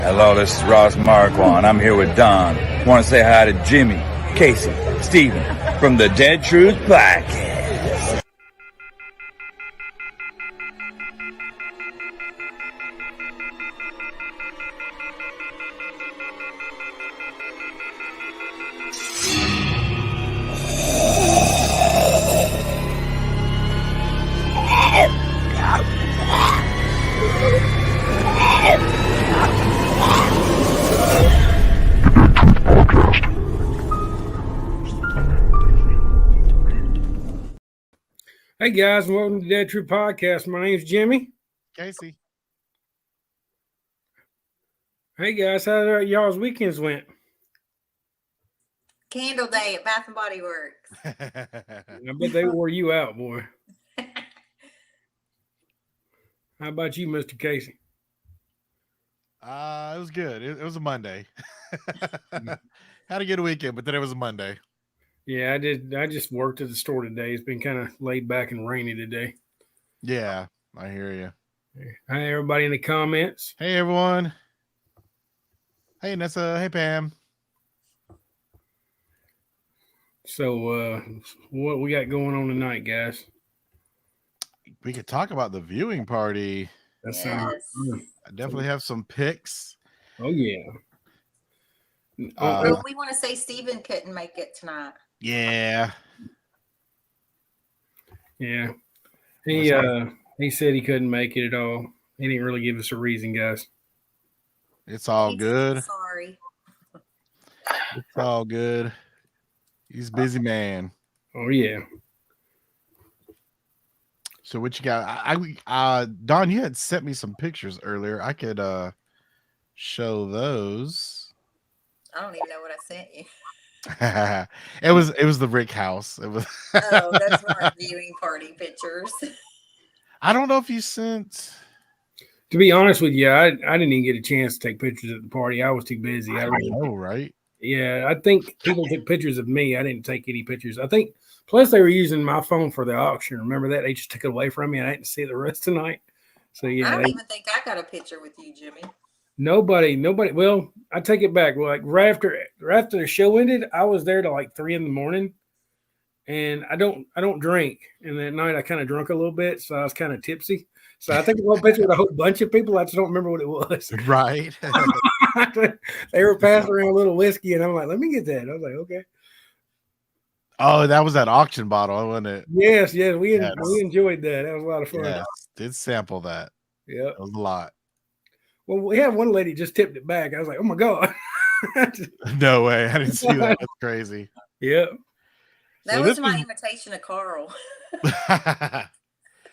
Hello, this is Ross Marquand. I'm here with Don. Want to say hi to Jimmy, Casey, Steven from the Dead Truth Podcast. Hey guys, welcome to the Dead True Podcast. My name's Jimmy. Casey. Hey guys, how y'all's weekends went? Candle Day at Bath and Body Works. I bet they wore you out, boy. How about you, Mr. Casey? It was good. It was a Monday. Had a good weekend, but then it was a Monday. Yeah, I did. I just worked at the store today. It's been kind of laid back and rainy today. Yeah, I hear you. Hi, everybody in the comments. Hey, everyone. Hey, Nessa. Hey, Pam. So, what we got going on tonight, guys? We could talk about the viewing party. That Yes. sounds good. I definitely have some picks. Oh, yeah. Well, we want to say Steven couldn't make it tonight. Yeah. Yeah. He said he couldn't make it at all. He didn't really give us a reason, guys. It's all He's good. Sorry. It's all good. He's a busy man. Oh, yeah. So what you got? Don, you had sent me some pictures earlier. I could show those. I don't even know what I sent you. it was the Rick house. It was Oh, that's our viewing party pictures. I don't know if you sent. To be honest with you, I didn't even get a chance to take pictures at the party. I was too busy. I know, right? Yeah, I think people took pictures of me. I didn't take any pictures. I think, plus they were using my phone for the auction. Remember that? They just took it away from me, and I didn't see it the rest of the night. So I yeah, don't even think I got a picture with you, Jimmy. nobody. Well, I take it back. Well, like right after the show ended, I was there till like 3 a.m, and I don't drink. And that night I kind of drunk a little bit, so I was kind of tipsy. So I think a little picture with a whole bunch of people. I just don't remember what it was. Right. They were passing around a little whiskey, and I'm like, let me get that. I was like, okay. Oh, that was that auction bottle, wasn't it? Yes, we enjoyed that. That was a lot of fun. Yes, did sample that. Yeah. It was a lot. Well, we had one lady just tipped it back. I was like, oh my God. No way. I didn't see that. That's crazy. Yeah. That So was this my was- invitation to Carl.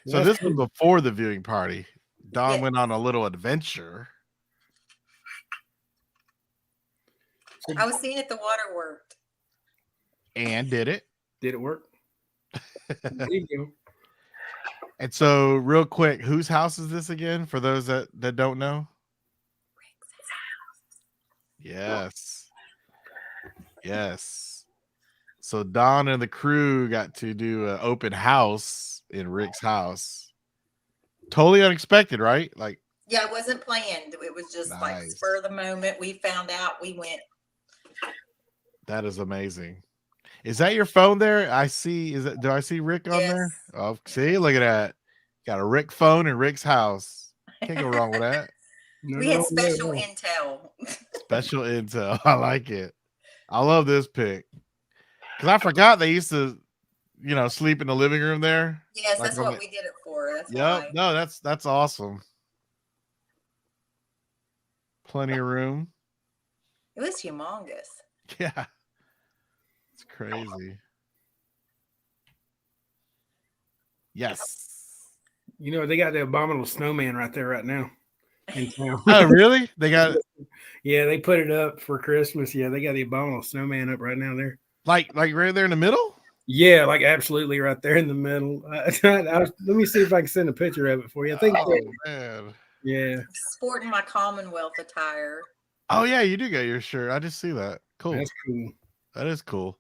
So this was before the viewing party. Don Yeah. went on a little adventure. I was seeing if the water worked. And did it. Did it work? There you go. And so real quick, whose house is this again? For those that don't know? Yes. Yes. So Don and the crew got to do an open house in Rick's house. Totally unexpected, right? Like, Yeah, it wasn't planned. It was just like Nice. spur of the moment. We found out. We went. that is amazing. Is that your phone there? I see. Do I see Rick on there? Yes. Oh, see, look at that. Got a Rick phone in Rick's house. Can't go wrong with that. We had special intel. Special intel. I like it. I love this pic. Because I forgot they used to, sleep in the living room there. Yes, Like that's on what the- we did it for. That's Yep. why. No, that's awesome. Plenty of room. It was humongous. Yeah. It's crazy. Yes. They got the abominable snowman right there right now in town. Oh, really? They got Yeah, they put it up for Christmas. Yeah, they got the abominable snowman up right now there. like right there in the middle? Yeah, like absolutely right there in the middle. Let me see if I can send a picture of it for you. I think. Oh, man. Yeah, Sporting my Commonwealth attire. Oh, yeah, you do got your shirt. I just see that. Cool. that's cool. That is cool.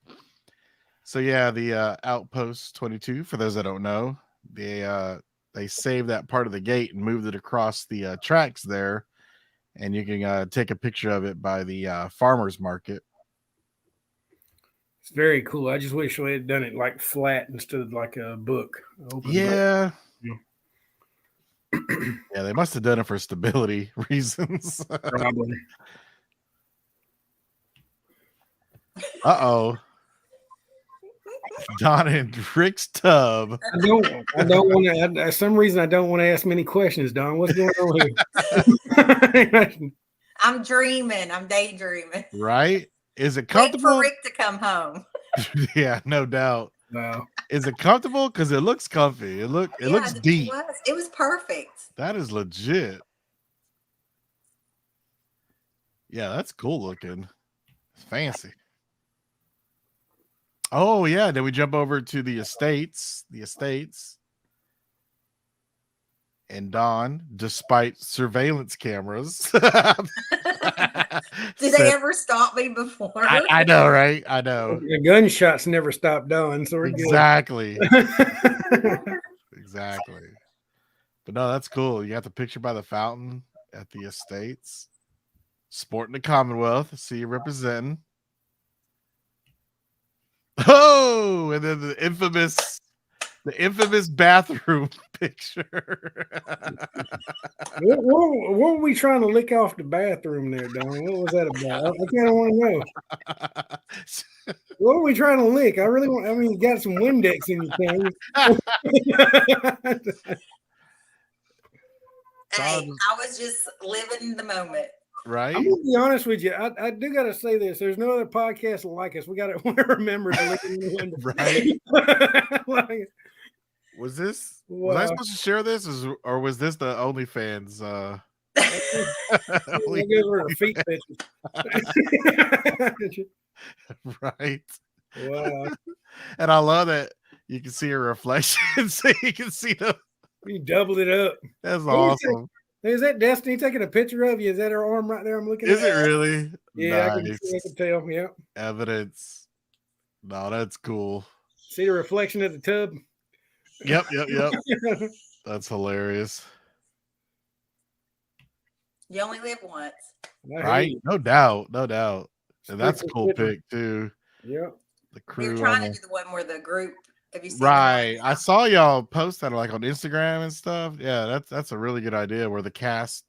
So yeah, the Outpost 22, for those that don't know, they saved that part of the gate and moved it across the tracks there. and you can take a picture of it by the farmers market. It's very cool. I just wish we had done it like flat instead of like a book. Open book. Yeah. Yeah. Yeah, they must have done it for stability reasons. Probably. Uh-oh. Don and Rick's tub. I don't want to. For some reason, I don't want to ask many questions, Don. What's going on here? I'm dreaming. I'm daydreaming. Right? Is it Wait comfortable? for Rick to come home. Yeah, no doubt. Wow. Is it comfortable? Because it looks comfy. It looks deep. It was perfect. That is legit. Yeah, that's cool looking. It's fancy. Oh yeah, then we jump over to the estates. And Don, despite surveillance cameras, Did they ever stop me before? I know, right? I know. The gunshots never stopped Don, so we're Exactly. good. Exactly. But no, that's cool. You got the picture by the fountain at the estates. Sporting the Commonwealth. See you representing. Oh, and then the infamous bathroom picture. What were we trying to lick off the bathroom there, Don? What was that about? I kind of want to know. What were we trying to lick? I really want. I mean, you got some Windex in your tongue. Hey, I was just living the moment. Right? I'm gonna be honest with you. I do gotta say this. There's no other podcast like us. We gotta remember to look in the window. Right? Was I supposed to share this, or was this the OnlyFans? We give her a feet picture. Right. Wow. And I love that you can see her reflection, so you can see You doubled it up. That's awesome. Is that Destiny taking a picture of you? Is that her arm right there? I'm looking Is at it really? Yeah, Nice. I can tell. Yeah. Evidence. No, that's cool. See the reflection of the tub? Yep. That's hilarious. You only live once. Right? No doubt. And that's a cool pic too. Yeah. The We crew. were trying to do the one where the group. Have you seen Right. that? I saw y'all post that like on Instagram and stuff. Yeah, that's a really good idea where the cast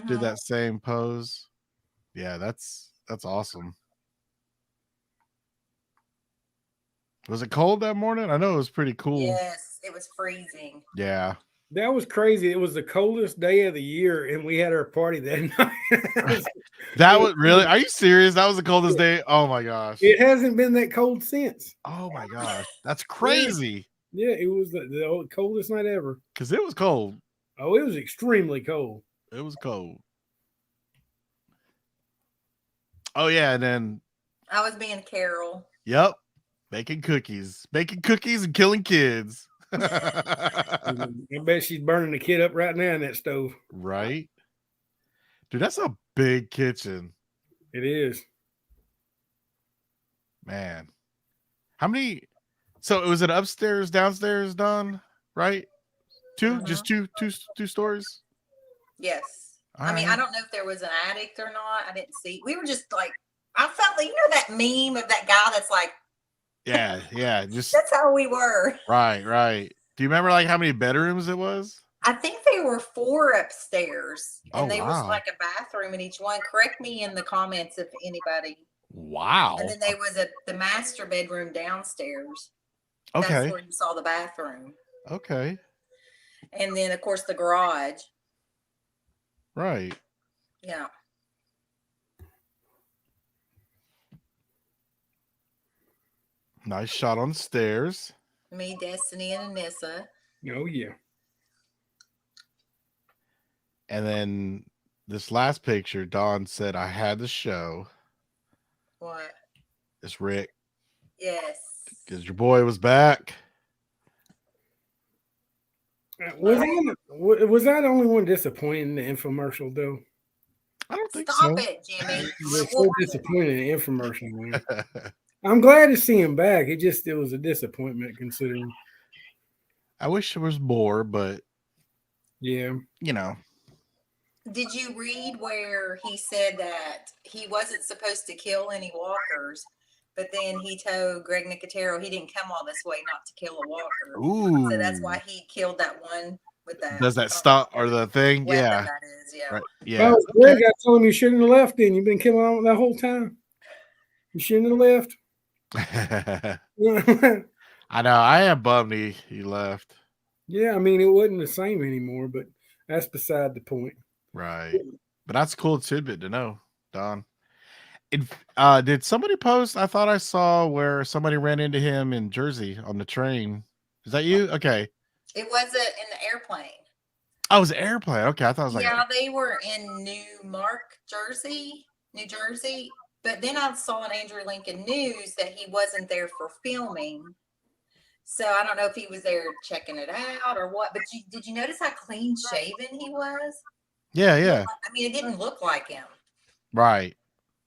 did that same pose. Yeah, that's awesome. Was it cold that morning? I know it was pretty cool. Yes, it was freezing. Yeah. That was crazy. It was the coldest day of the year, and we had our party that night. That was really, are you serious? That was the coldest day. Oh my gosh. It hasn't been that cold since. Oh my gosh. That's crazy. Yeah, it was the coldest night ever. Because it was cold. Oh, it was extremely cold. It was cold. Oh yeah, and then I was being Carol. yep. Baking cookies and killing kids. I bet she's burning the kid up right now in that stove. Right? Dude, that's a big kitchen. It is. Man. How many? So it was an upstairs, downstairs, Don, right? Two? Just two stories? Yes. All I mean, right. I don't know if there was an addict or not. I didn't see. We were just like, I felt like, you know, that meme of that guy that's like, Yeah. Just that's how we were. right. Do you remember like how many bedrooms it was? I think they were 4 upstairs, and Oh, there was wow. like a bathroom in each one. Correct me in the comments if anybody. Wow. And then there was the master bedroom downstairs. Okay. That's where you saw the bathroom. Okay. And then, of course, the garage. Right. Yeah. Nice shot on the stairs. Me, Destiny, and Anissa. Oh yeah. And then this last picture, Dawn said, I had to show. What? It's Rick. Yes. Because your boy was back. Was I the only one disappointed in the infomercial though? I don't think Stop so. it, Jimmy. I was so disappointed in the infomercial, man. I'm glad to see him back. It was a disappointment considering. I wish there was more, but Yeah. you know. Did you read where he said that he wasn't supposed to kill any walkers, but then he told Greg Nicotero he didn't come all this way not to kill a walker. Ooh. So that's why he killed that one with that. Does that stop or the thing? Weapon Yeah. that is, yeah. Right. Yeah. Oh, Greg, I told him you shouldn't have left. Then you've been killing on that whole time. You shouldn't have left. I know. I am bummed he left. Yeah, I mean it wasn't the same anymore, but that's beside the point. Right. But that's a cool tidbit to know, Don. Did somebody post? I thought I saw where somebody ran into him in Jersey on the train. Is that you? Okay. It wasn't in the airplane. Oh, it was an airplane. Okay. I thought it was like, Yeah, they were in New Jersey. But then I saw on Andrew Lincoln News that he wasn't there for filming. So I don't know if he was there checking it out or what. But did you notice how clean shaven he was? yeah. I mean, it didn't look like him. Right.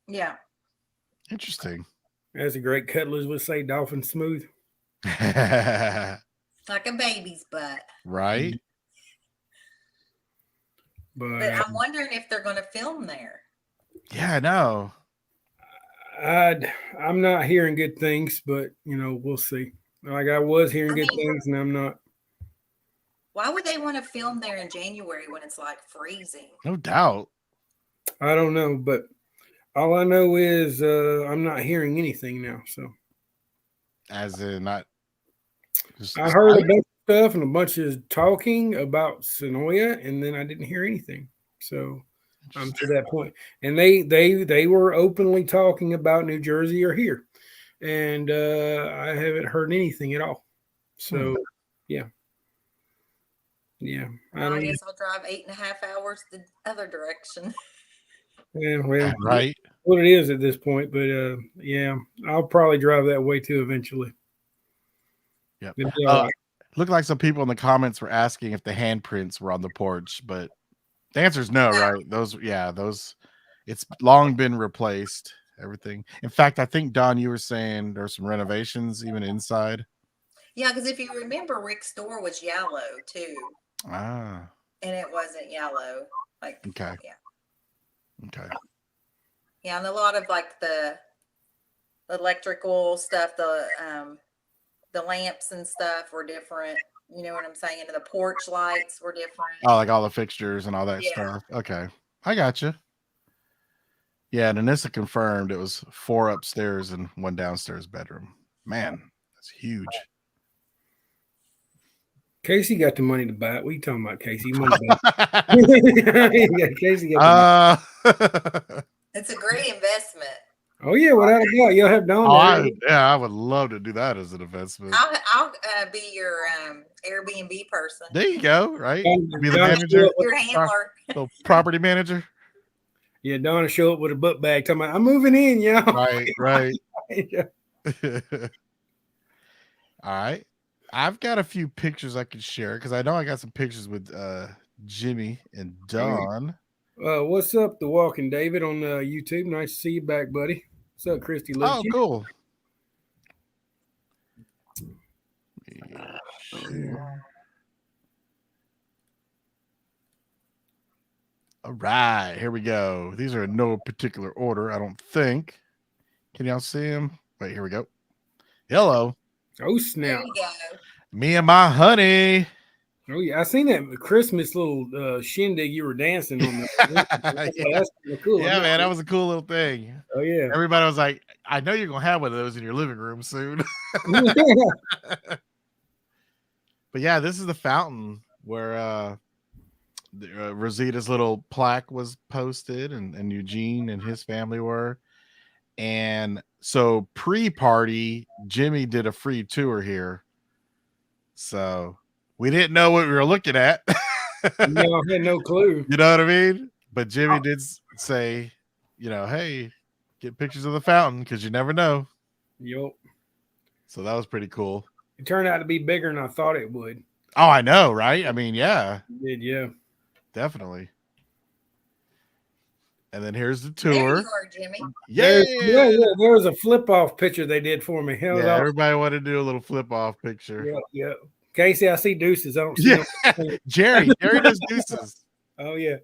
Yeah. Interesting. As the great Cutlers would say, dolphin smooth. Right. Like a baby's butt. But But I'm wondering if they're going to film there. Yeah, I know. I'm not hearing good things, but we'll see. Like I was hearing good things, and I'm not. Why would they want to film there in January when it's like freezing? No doubt. I don't know, but all I know is I'm not hearing anything now. So As in not. I heard a bunch of stuff and a bunch of talking about Sonoya, and then I didn't hear anything. So I'm to that point. And they were openly talking about New Jersey or here, and I haven't heard anything at all. So yeah. I guess I'll drive 8.5 hours the other direction. Yeah, well, right. What it is at this point, but yeah, I'll probably drive that way too eventually. Yep. Right. Looked like some people in the comments were asking if the handprints were on the porch, but the answer is no, right? Those, it's long been replaced. Everything. In fact, I think Don, you were saying there's some renovations even inside. Yeah, because if you remember, Rick's store was yellow too. Ah. And it wasn't yellow. Like okay. Yeah. Okay. Yeah, and a lot of like the electrical stuff, the lamps and stuff were different. You know what I'm saying? And the porch lights were different. Oh, like all the fixtures and all that stuff. Okay. I got you. Yeah, and Anissa confirmed it was 4 upstairs and 1 downstairs bedroom. Man, that's huge. Casey got the money to buy it. What are you talking about, Casey? Casey got It's a great investment. Oh yeah, without a doubt, you'll have Don. I would love to do that as an investment. I'll be your Airbnb person. There you go. Right, be the Don manager, your handler, the property manager. Yeah, Don will show up with a book bag, talking about I'm moving in, y'all. Right. All right. I've got a few pictures I could share because I know I got some pictures with Jimmy and Don. What's up, The Walking David on YouTube? Nice to see you back, buddy. What's up, Christy? Oh, cool. All right, here we go. These are in no particular order, I don't think. Can y'all see them? Wait, here we go. Hello. Oh, snap. There you go. Me and my honey. Oh, yeah. I seen that Christmas little shindig you were dancing on. That's cool. Yeah, man, that was a cool little thing. Oh, yeah. Everybody was like, I know you're going to have one of those in your living room soon. But yeah, this is the fountain where Rosita's little plaque was posted and Eugene and his family were. And so pre-party, Jimmy did a free tour here. So we didn't know what we were looking at. No, I had no clue. You know what I mean? But Jimmy did say, hey, get pictures of the fountain because you never know. Yep. So that was pretty cool. It turned out to be bigger than I thought it would. Oh, I know, right? I mean, yeah. It did, yeah. Definitely. And then here's the tour. There you are, Jimmy. Yeah. There was a flip off picture they did for me. Everybody wanted to do a little flip off picture. Yeah. Casey, I see deuces. I don't see Jerry does deuces. Oh, yeah.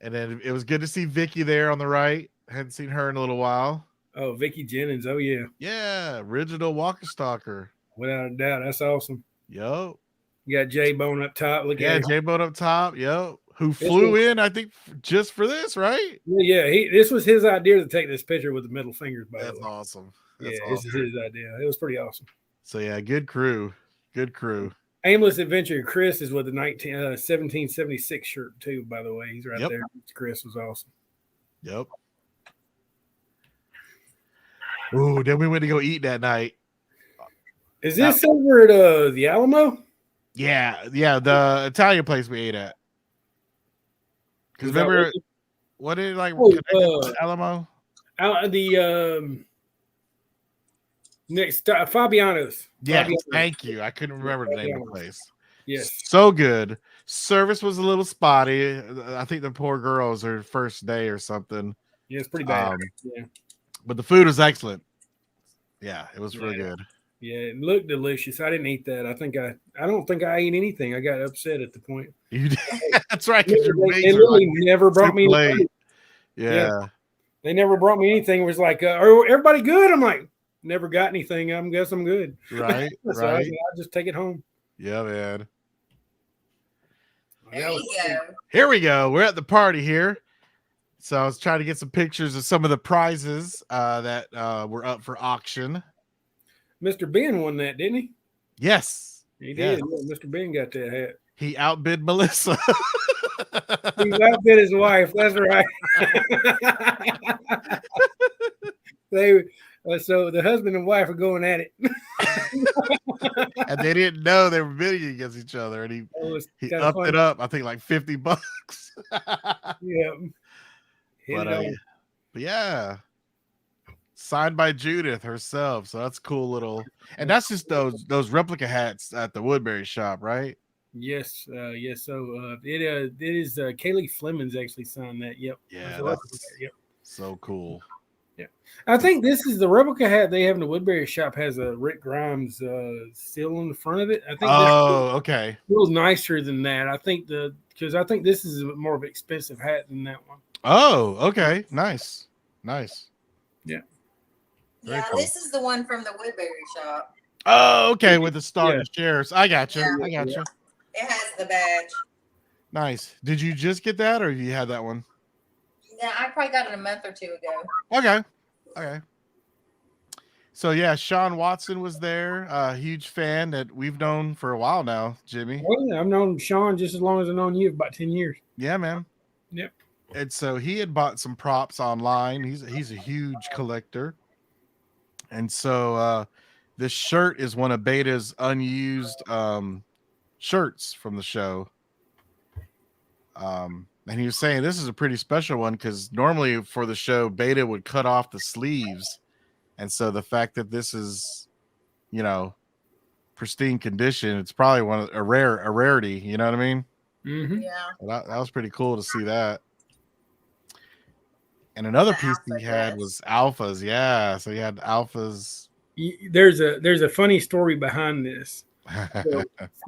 And then it was good to see Vicky there on the right. Hadn't seen her in a little while. Oh, Vicky Jennings. Oh yeah, Yeah, original Walker Stalker. without a doubt. That's awesome. Yo. You got J Bone up top. Look Yeah, at him. J-Boat up top. Yo. Who flew in, I think, just for this, right? Yeah, this was his idea to take this picture with the middle fingers. By That's the way, awesome. That's yeah, this is awesome. his idea. It was pretty awesome. So yeah, good crew. Good crew. Aimless Adventure. Chris is with the 1776 shirt too. By the way, he's right Yep. there. Chris was awesome. Yep. Ooh, then we went to go eat that night. Is this over at the Alamo? Yeah, the Italian place we ate at. Because Is that remember, what did it like Oh, connected to Alamo? Next Fabiano's. Yeah, Fabiano's. thank you. I couldn't remember the name of the Fabiano's. place. Yes. So good. Service was a little spotty. I think the poor girl was her first day or something. Yeah, it's pretty bad. Um, yeah. But the food was excellent. Yeah, it was really Yeah. good. Yeah, it looked delicious. I didn't eat that. I don't think I ate anything. I got upset at the point. You did. That's right. 'Cause your They wings are literally like never brought me super anything. late. Yeah. They never brought me anything. It was like, are everybody good? I'm like, never got anything. I guess I'm good. Right. So I Right. said, I'll just take it home. Yeah, man. There That you was- go. Here we go. We're at the party here. So I was trying to get some pictures of some of the prizes that were up for auction. Mr. Ben won that, didn't he? Yes. He Yes. did. Yeah, Mr. Ben got that hat. He outbid Melissa. He outbid his wife. That's right. So the husband and wife are going at it. And they didn't know they were bidding against each other. And It was he kinda upped funny. it up, I think like $50. Yeah. Hit But, it on. but yeah. Signed by Judith herself. So that's a cool little, and that's just those replica hats at the Woodbury shop, right? Yes, yes. So it is Kaylee Flemings actually signed that. Yep. Yeah, That's a replica that's hat, yep. so cool. I think this is the replica hat they have in the Woodbury shop has a Rick Grimes seal on the front of it. I think Oh, okay. this feels nicer than that. I think because I think this is a more of an expensive hat than that one. Oh, okay. Nice. Nice. Very Yeah, cool. this is the one from the Woodbury shop. Oh, okay. With the star Yeah. and shares. I got you. Yeah. I got you. It has the badge. Nice. Did you just get that or you had that one? Yeah, I probably got it a month or two ago. Okay. Okay. So yeah, Sean Watson was there. Huge fan that we've known for a while now, Jimmy. Well, yeah, I've known Sean just as long as I've known you, about 10 years. Yeah, man. Yep. And so he had bought some props online. He's a huge collector. And so this shirt is one of Beta's unused shirts from the show. And he was saying this is a pretty special one because normally for the show, Beta would cut off the sleeves. And so the fact that this is, pristine condition, it's probably a rarity. You know what I mean? Mm-hmm. Yeah. Well, that was pretty cool to see that. And another The piece he alpha had dress. was alphas. Yeah. So he had alphas. There's a funny story behind this.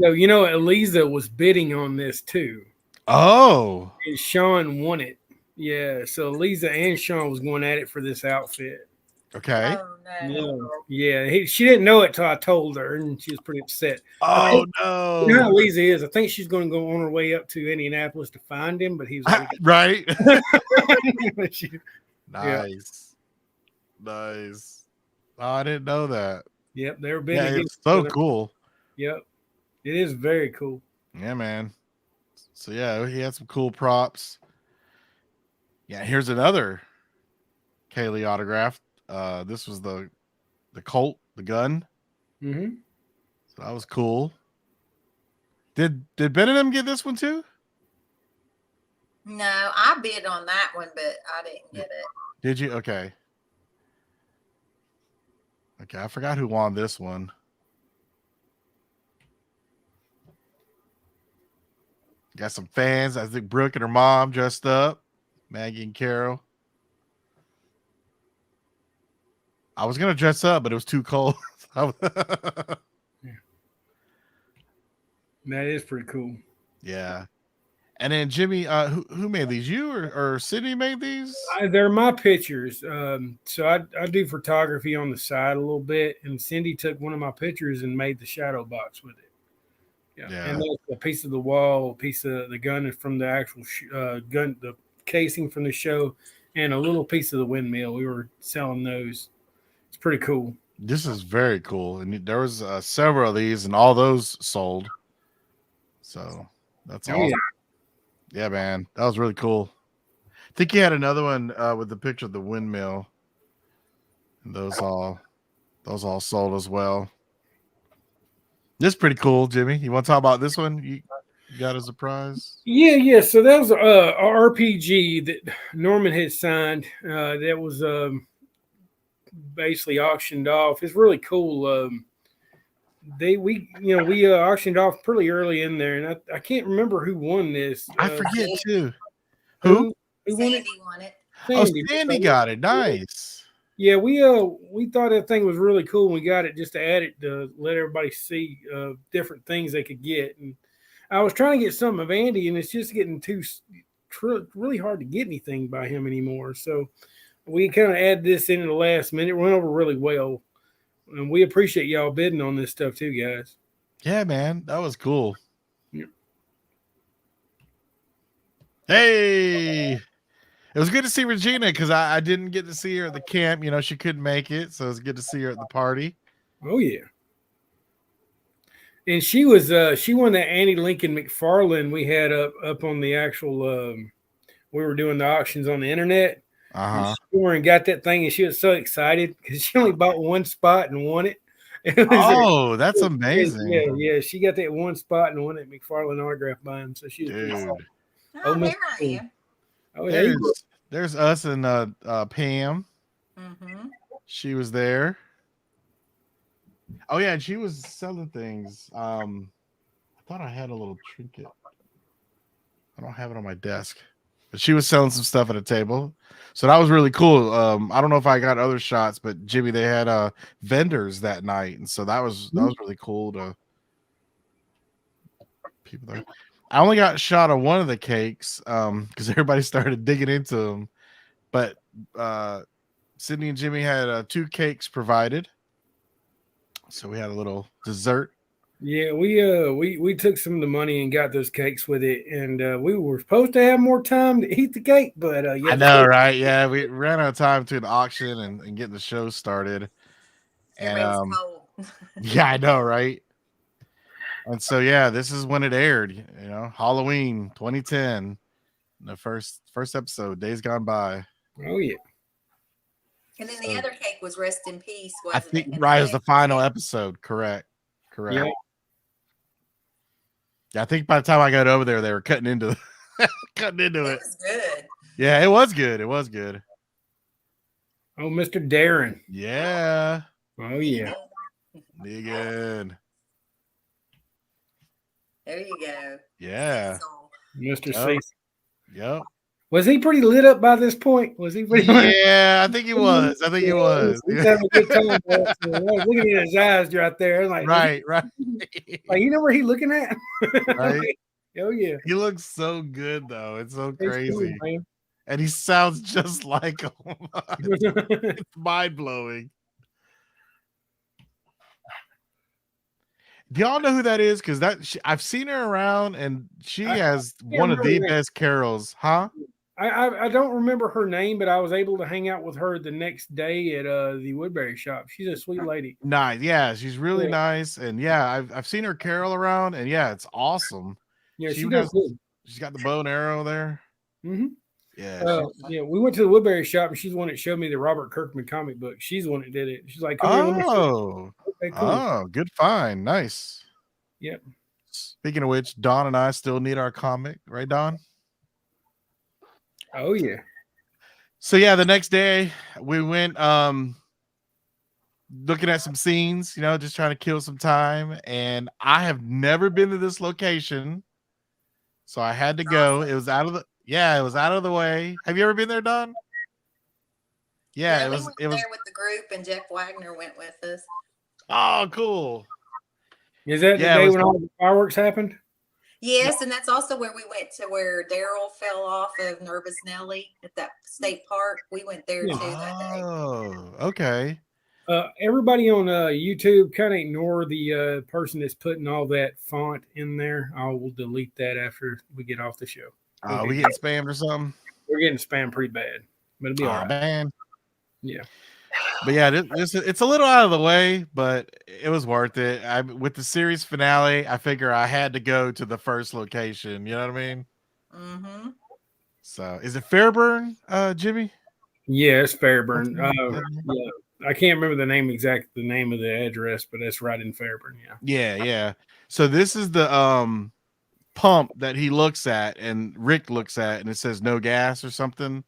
So Eliza was bidding on this too, Oh, and Sean won it. Yeah, so Eliza and Sean was going at it for this outfit. okay. Oh no. Yeah, she didn't know it till I told her, and she was pretty upset. Oh, You know how no. Eliza is. I think she's going to go on her way up to Indianapolis to find him, but he was like, Right. she, Nice. Nice. Oh, I didn't know that. yep, they were bidding. Yeah, against it's so each other. cool. Yep, it is very cool. Yeah, man. So yeah, he had some cool props. Yeah, here's another Kaylee autograph. This was the Colt, the gun. Mm-hmm. So that was cool. Did Ben and them get this one too? No, I bid on that one, but I didn't get it. Did you? Okay. Okay, I forgot who won this one. Got some fans. I think Brooke and her mom dressed up. Maggie and Carol. I was gonna dress up, but it was too cold. That is pretty cool. Yeah. And then Jimmy, who made these? You or Sydney made these? They're my pictures. So I do photography on the side a little bit, and Cindy took one of my pictures and made the shadow box with it. Yeah. And that's a piece of the wall, a piece of the gun from the actual gun, the casing from the show, and a little piece of the windmill. We were selling those. It's pretty cool. This is very cool, and there was several of these, and all those sold. So that's awesome. Yeah, man, that was really cool. I think you had another one with the picture of the windmill. And those all sold as well. This is pretty cool, Jimmy. You want to talk about this one? You got as a prize? Yeah. So that was a RPG that Norman had signed. That was basically auctioned off. It's really cool. We auctioned off pretty early in there, and I can't remember who won this. I forget too. Who won Sandy it? won it. Oh, Sandy got it. Nice. Yeah, we thought that thing was really cool. We got it just to add it to let everybody see different things they could get. And I was trying to get some of Andy, and it's just getting really hard to get anything by him anymore. So we kind of add this in at the last minute. It went over really well. And we appreciate y'all bidding on this stuff too, guys. Yeah, man, that was cool. Yeah. Hey, it was good to see Regina because I didn't get to see her at the camp. You know, she couldn't make it, so it was good to see her at the party. Oh yeah. And she won that Annie Lincoln McFarlane we had up on the actual we were doing the auctions on the internet. Uh-huh. And got that thing, and she was so excited because she only bought one spot and won it. That's amazing. Yeah. She got that one spot and won that McFarlane autograph by him. So she was pretty excited. Oh, there I am. Oh, yeah. There's us and Pam. Mm-hmm. She was there. Oh yeah, and she was selling things. I thought I had a little trinket. I don't have it on my desk. But she was selling some stuff at a table. So that was really cool. I don't know if I got other shots, but Jimmy, they had vendors that night, and so that was really cool to people there. I only got shot of one of the cakes because everybody started digging into them. But Sydney and Jimmy had 2 cakes provided, so we had a little dessert. Yeah, we took some of the money and got those cakes with it, and we were supposed to have more time to eat the cake, but I know, right? Yeah, we ran out of time to the auction and getting the show started. And yeah, I know, right? And so yeah, this is when it aired. You know, Halloween 2010, the first episode, Days Gone By. Oh yeah. And then the other cake was Rest in Peace, wasn't I think it? right was the final episode. Correct. Yeah. Yeah, I think by the time I got over there, they were cutting into it. It was good. Yeah, it was good. It was good. Oh, Mr. Darren. Yeah. Oh yeah. Negan. There you go. Yeah. Mr. Yep. C. Yep. Was he pretty lit up by this point? Was he pretty Yeah, I think he was. He was having a good time. I was looking at his eyes right there. Like, Right. like, you know where he looking at? Right. Oh yeah. He looks so good though. It's so He's crazy. cool, man. And he sounds just like him. It's mind blowing. Do y'all know who that is? Because I've seen her around, and she has one of the best carols, huh? I don't remember her name, but I was able to hang out with her the next day at the Woodbury shop. She's a sweet lady. Nice, yeah, she's really nice, and yeah, I've seen her carol around, and yeah, it's awesome. Yeah, she does good. She's got the bow and arrow there. Mm-hmm. Yeah, we went to the Woodbury shop, and she's the one that showed me the Robert Kirkman comic book. She's the one that did it. She's like, oh, okay, cool. Oh, good find, nice. Yep. Speaking of which, Don and I still need our comic, right, Don? Oh yeah. So yeah, the next day we went looking at some scenes, you know, just trying to kill some time. And I have never been to this location, so I had to go. It was out of the way. Have you ever been there, Don? Yeah, we went there with the group, and Jeff Wagner went with us. Oh, cool. Is that the day when all the fireworks happened? Yes, and that's also where we went to where Daryl fell off of Nervous Nelly at that state park. We went there Yeah. too that day. Oh, okay. Everybody on YouTube, kind of ignore the person that's putting all that font in there. I will delete that after we get off the show. We getting spammed or something? We're getting spammed pretty bad, but it'll be all right. Man. Yeah. But yeah, it's a little out of the way, but it was worth it. With the series finale, I figure I had to go to the first location. You know what I mean? Mm-hmm. So, is it Fairburn, Jimmy? Yeah, it's Fairburn. Yeah, I can't remember the name of the address, but it's right in Fairburn. Yeah. Yeah. So this is the pump that he looks at, and Rick looks at, and it says no gas or something.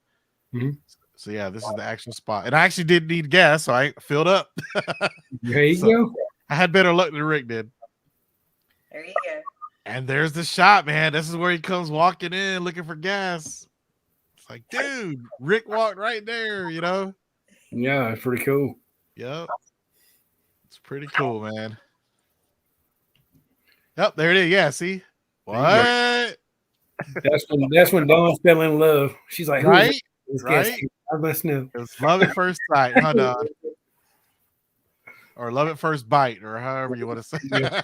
Mhm. So yeah, this is the actual spot, and I actually did need gas, so I filled up. There you So- go. I had better luck than Rick did. There you go. And there's the shot, man. This is where he comes walking in looking for gas. It's like, dude, Rick walked right there, you know? Yeah, it's pretty cool. Yep. It's pretty cool, man. Yep, there it is. Yeah, see? What? That's when Dawn fell in love. She's like, Right? This Right? guy's- I must know. It was love at first sight, huh, Don? Or love at first bite, or however you want to say. Yeah.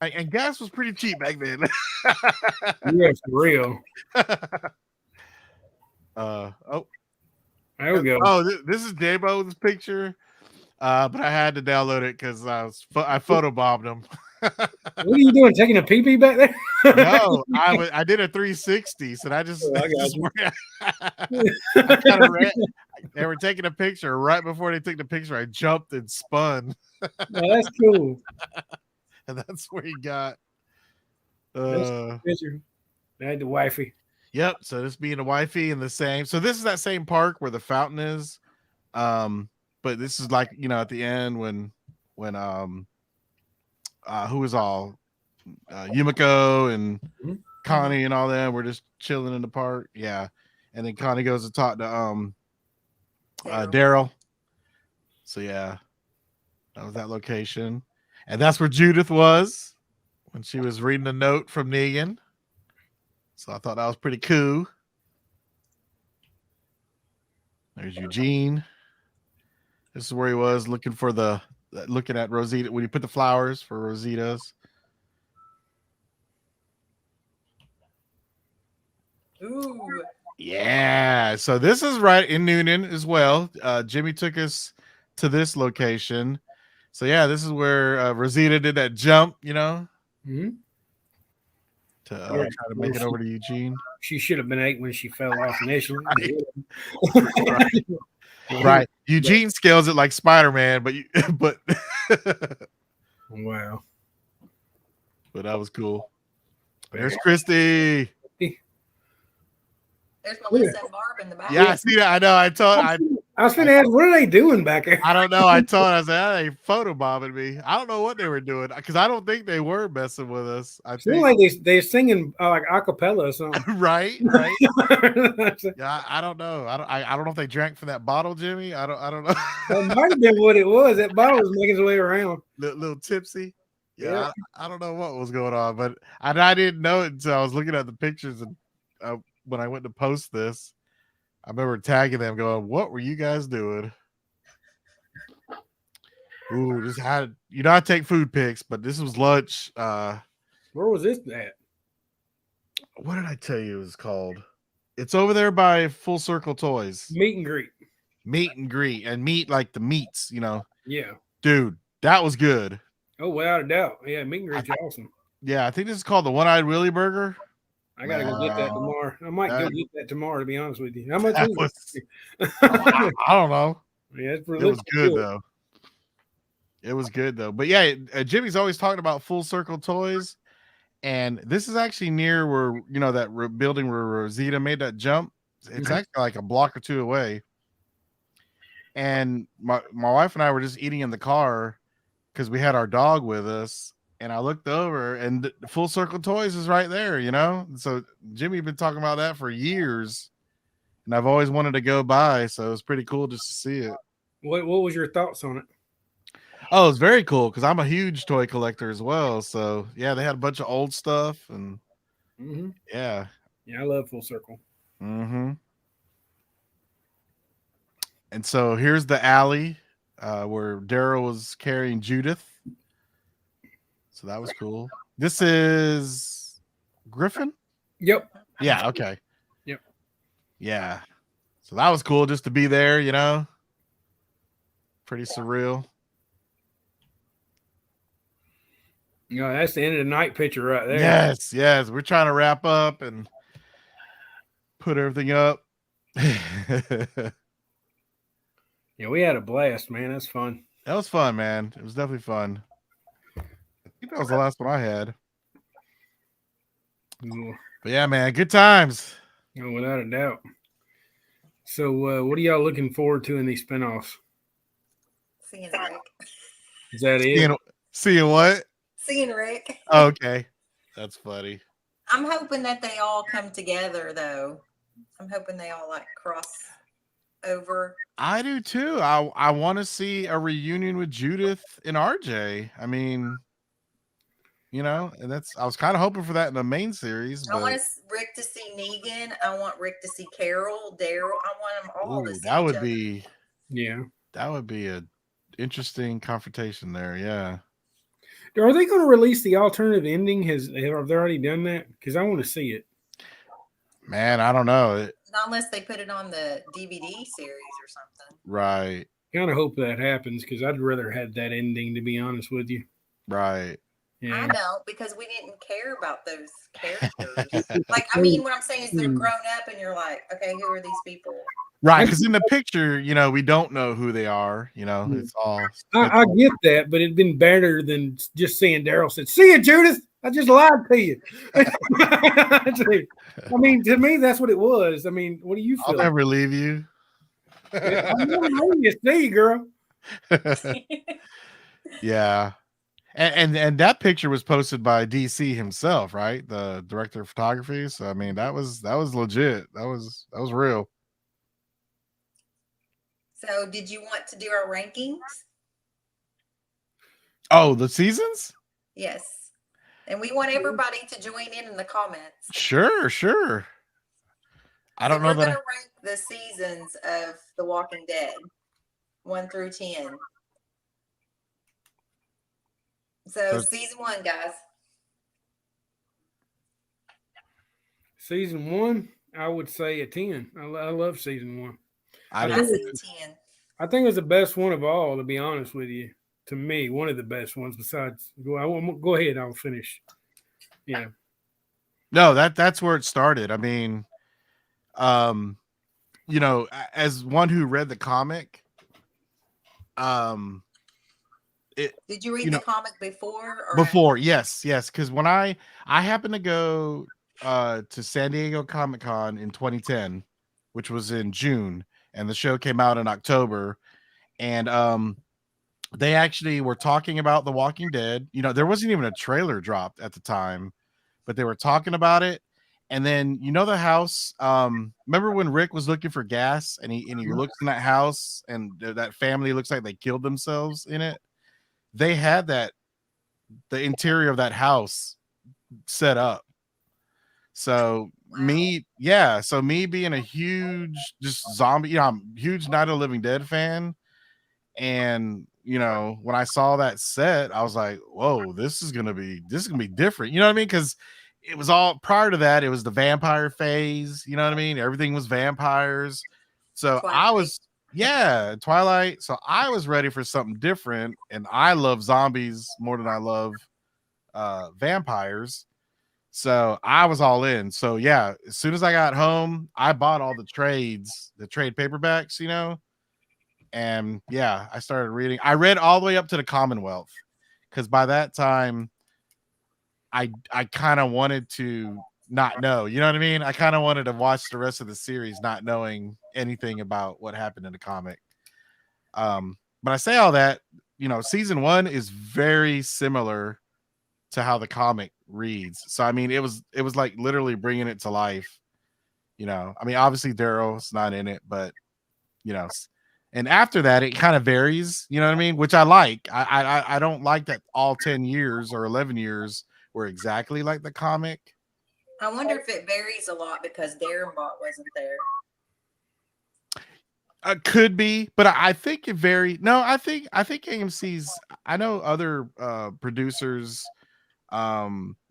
And gas was pretty cheap back then. Yeah, for real. Oh, There we go. oh, this is Dabo's picture. But I had to download it because I photobombed him. What are you doing? Taking a pee pee back there? No, I did a 360, so I just, Oh, I got you. I kinda ran. They were taking a picture. Right before they took the picture, I jumped and spun, Oh, that's cool. and that's where he got. Picture. I had the wifey. Yep. So this being a wifey and the same. So this is that same park where the fountain is. But this is like, at the end when who was all Yumiko and Mhm. Connie and all that were just chilling in the park. Yeah. And then Connie goes to talk to Daryl. So yeah, that was that location. And that's where Judith was when she was reading a note from Negan. So I thought that was pretty cool. There's Eugene. This is where he was looking at Rosita when he put the flowers for Rosita's. Ooh. Yeah. So this is right in Noonan as well. Jimmy took us to this location. So yeah, this is where Rosita did that jump, Mhm. to Yeah. try to make it over to Eugene. She should have been 8 when she fell off initially. Right. Eugene scales it like Spider-Man, but Wow. but that was cool. There's Christy. There's Melissa and Barb in the back. Yeah, I see that. I know. I was going to ask, what are they doing back there? I don't know. I said, they photobombing me. I don't know what they were doing because I don't think they were messing with us. I It seemed think, like they're singing like a cappella or something. right. Yeah, I don't know. I don't know if they drank from that bottle, Jimmy. I don't know. That might have been what it was. That bottle was making its way around. little tipsy. Yeah, Yeah. I don't know what was going on, but I didn't know it until I was looking at the pictures and when I went to post this, I remember tagging them, going, "What were you guys doing?" Ooh, just had I take food pics, but this was lunch. Where was this at? What did I tell you it was called? It's over there by Full Circle Toys. Meet and greet. Meet and greet, and meat like the meats, Yeah. Dude, that was good. Oh, without a doubt. Yeah, meet and greet's awesome. Yeah, I think this is called the One-Eyed Willy Burger. I gotta go get that tomorrow. I might go get that tomorrow, to be honest with you. How much That is was- it? I don't know. Yeah, It was good though. It was good though. But yeah, Jimmy's always talking about Full Circle Toys, and this is actually near where that building where Rosita made that jump. It's Mhm. actually like a block or two away. And my wife and I were just eating in the car because we had our dog with us. And I looked over, and Full Circle Toys is right there, So Jimmy had been talking about that for years, and I've always wanted to go by. So it was pretty cool just to see it. What was your thoughts on it? Oh, it's very cool because I'm a huge toy collector as well. So yeah, they had a bunch of old stuff and Mm-hmm. yeah. Yeah, I love Full Circle. Mm-hmm. And so here's the alley where Daryl was carrying Judith. So that was cool. This is Griffin. Yep. Yeah. Okay. Yep. Yeah. So that was cool just to be there. You know, pretty surreal. You know, that's the end of the night picture right there. Yes. Yes. We're trying to wrap up and put everything up. Yeah, we had a blast, man. That's fun. That was fun, man. It was definitely fun. I think that was the last one I had. Yeah, But yeah, man, good times. without a doubt. So, what are y'all looking forward to in these spinoffs? Seeing Rick. Is that it? Seeing what? Seeing Rick. Okay. That's funny. I'm hoping that they all come together, though. I'm hoping they all like cross over. I do too. I want to see a reunion with Judith and RJ. I mean, you know, and I was kind of hoping for that in the main series. I But want Rick to see Negan. I want Rick to see Carol, Daryl. I want them all to see that would each other. be Yeah. a interesting confrontation there. Yeah. Are they going to release the alternative ending? Have they already done that? Because I want to see it. Man, I don't know. Not unless they put it on the DVD series or something. Right. Kind of hope that happens because I'd rather have that ending, to be honest with you. Right. Yeah. I know, because we didn't care about those characters. Like, I mean, what I'm saying is they're grown up and you're like, okay, who are these people? Right, because in the picture, you know, we don't know who they are. You know, it's all. I get that, but it'd been better than just seeing Daryl said, "See you, Judith. I just lied to you." I mean, to me, that's what it was. I mean, what do you feel? I'll never leave you. I'm never leaving you. See you, girl. Yeah. And that picture was posted by DC himself, right? The director of photography. So I mean, that was legit. That was real. So, did you want to do our rankings? Oh, the seasons? Yes. And we want everybody to join in the comments. Sure. I don't know we're that. We're going to rank the seasons of The Walking Dead, 1 through 10. So, season 1, guys. Season 1, I would say a 10. I love season 1. I say 10. I think it's the best one of all, to be honest with you. To me, one of the best ones. Besides, go ahead. I'll finish. Yeah. No, that's where it started. I mean, you know, as one who read the comic, did you read the comic before? Before, yes, because when I happened to go to San Diego Comic-Con in 2010, which was in June, and the show came out in October, and they actually were talking about The Walking Dead. You know, there wasn't even a trailer dropped at the time, but they were talking about it. And then, you know, the house, remember when Rick was looking for gas and he looks in that house and that family looks like they killed themselves in it? They had the interior of that house set up. So me being a huge just zombie, you know, I'm a huge Night of the Living Dead fan. And, you know, when I saw that set, I was like, whoa, this is gonna be different. You know what I mean? Because it was all prior to that, it was the vampire phase, you know what I mean? Everything was vampires. So Twilight. So I was ready for something different, and I love zombies more than I love vampires. So I was all in. So yeah, as soon as I got home, I bought all the trade paperbacks, you know. And yeah, I started reading. I read all the way up to the Commonwealth because by that time, I kind of wanted to not know. You know what I mean? I kind of wanted to watch the rest of the series not knowing anything about what happened in the comic. But I say all that, you know, season 1 is very similar to how the comic reads. So I mean, it was like literally bringing it to life. You know, I mean, obviously Daryl's not in it, but you know, And after that, it kind of varies. You know what I mean? Which I like. I don't like that all 10 years or 11 years were exactly like the comic. I wonder if it varies a lot because Darrenbot wasn't there. Could be, but I think it varied. No, I think AMC's. I know other producers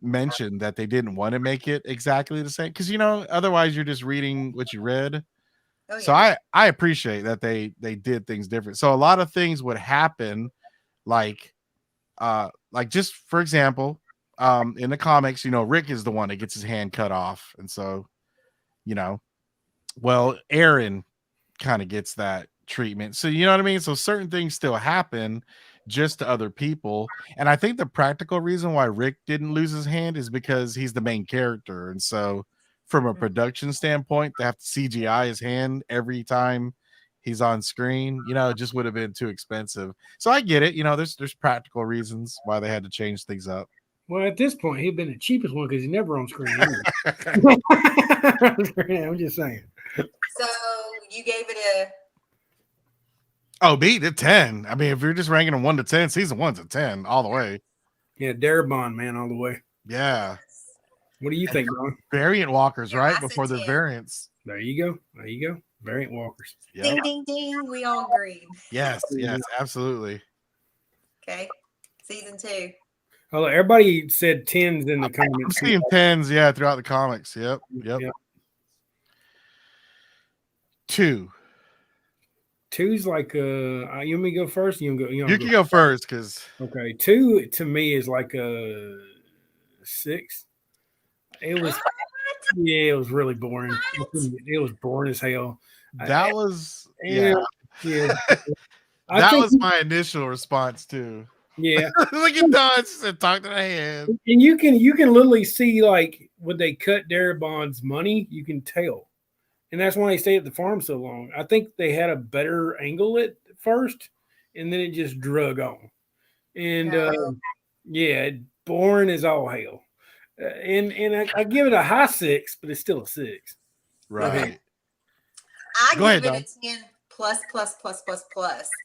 mentioned that they didn't want to make it exactly the same because otherwise you're just reading what you read. Oh, So I appreciate that they did things different. So a lot of things would happen, like just for example, in the comics, Rick is the one that gets his hand cut off, and so well, Aaron kind of gets that treatment. So you know what I mean? So certain things still happen just to other people. And I think the practical reason why Rick didn't lose his hand is because he's the main character. And so from a production standpoint, they have to CGI his hand every time he's on screen. It just would have been too expensive. So I get it. There's practical reasons why they had to change things up. Well, at this point, he'd been the cheapest one because he's never on screen. I'm just saying. So you gave it Oh, beat a 10. I mean, if you're just ranking them 1 to 10, season 1's a 10 all the way. Yeah, Darabont, man, all the way. Yeah. What do you think, Ron? Variant walkers, Yeah, right? I said Before there's 10. variants. There you go. Variant walkers. Yep. Ding, ding, ding. We all agreed. Yes, absolutely. Okay. Season 2. Oh, everybody said 10s in the I'm comments. seeing 10s, yeah, throughout the comics. Yep. 2. 2's like you want me to go first? You can go first because okay. 2 to me is like a 6. It was it was really boring. It was boring as hell. that was that was my initial response too. Yeah. Look at Don said talk to the hand. And you can literally see like when they cut Darabond's money, you can tell. And that's why they stayed at the farm so long. I think they had a better angle at first, and then it just drug on. And boring as all hell. And I give it a high 6, but it's still a 6. Right. I Go ahead, give it a 10 plus.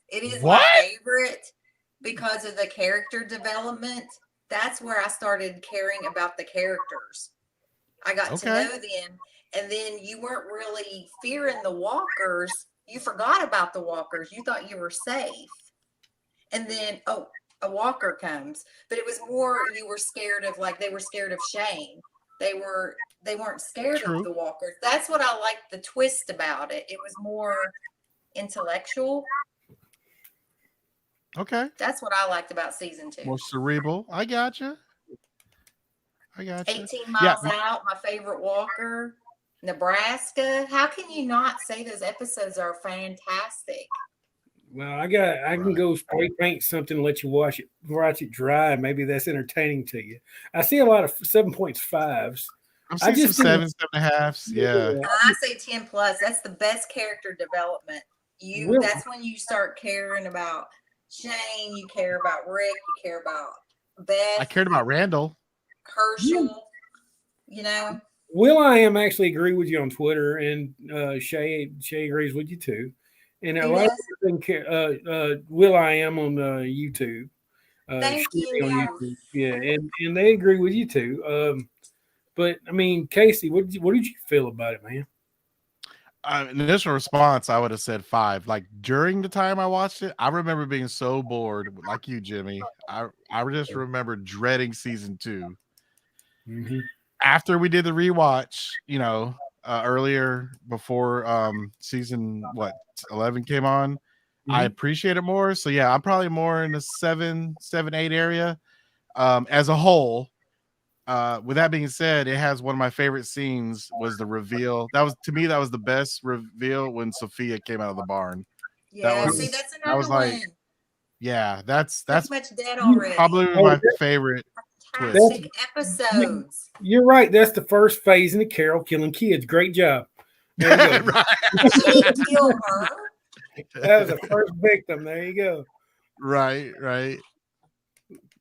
It is my favorite because of the character development. That's where I started caring about the characters. I got to know them. And then you weren't really fearing the walkers. You forgot about the walkers. You thought you were safe. And then, a walker comes. But it was more you were scared of, like they were scared of Shane. They weren't scared of the walkers. That's what I liked the twist about it. It was more intellectual. Okay. That's what I liked about season 2. More cerebral. I gotcha. 18 miles out, my favorite walker. Nebraska. How can you not say those episodes are fantastic? Well, I can go spray paint something and let you watch it dry. Maybe that's entertaining to you. I see a lot of 7.5s. I'm seeing some 7.5s. Yeah. I say 10 plus. That's the best character development. That's when you start caring about Shane. You care about Rick. You care about Beth. I cared about Randall. Herschel. Will.i.am actually agree with you on Twitter, and Shay agrees with you too. And a lot of people Will.i.am on YouTube. Thank you. On YouTube. Yeah, and they agree with you too. But I mean, Casey, what did you feel about it, man? Initial response, I would have said 5. Like during the time I watched it, I remember being so bored, like you, Jimmy. I just remember dreading season 2. Mm-hmm. After we did the rewatch, earlier before season 11 came on, I appreciate it more. So yeah, I'm probably more in the 7, 8 area. As a whole, with that being said, it has one of my favorite scenes was the reveal. That was the best reveal when Sophia came out of the barn. Yeah, that's another one. Yeah, that's much dead already. Probably my favorite. Fantastic episodes. You're right. That's the first phase in the Carol killing kids. Great job. There you go. He didn't kill her. That was the first victim. There you go. Right.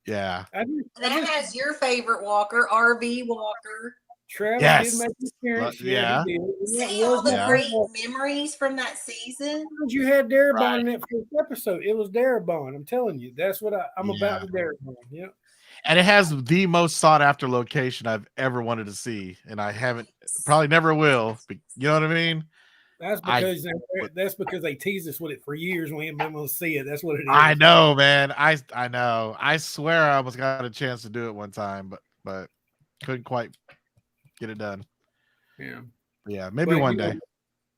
Yeah. That has your favorite walker, RV Walker. Travis Yes. did make an appearance. Yeah. He did. And that See all the wasn't great bad. memories from that season. You had Darabont Right. in that first episode. It was Darabont. I'm telling you. That's what I'm about Yeah. the Darabont. Yep. And it has the most sought after location I've ever wanted to see, and I haven't, probably never will. But you know what I mean? That's because they teased us with it for years. We ain't been able to see it. That's what it is. I know, man. I know. I swear I almost got a chance to do it one time, but couldn't quite get it done. Yeah. Yeah, maybe But, one you know, day.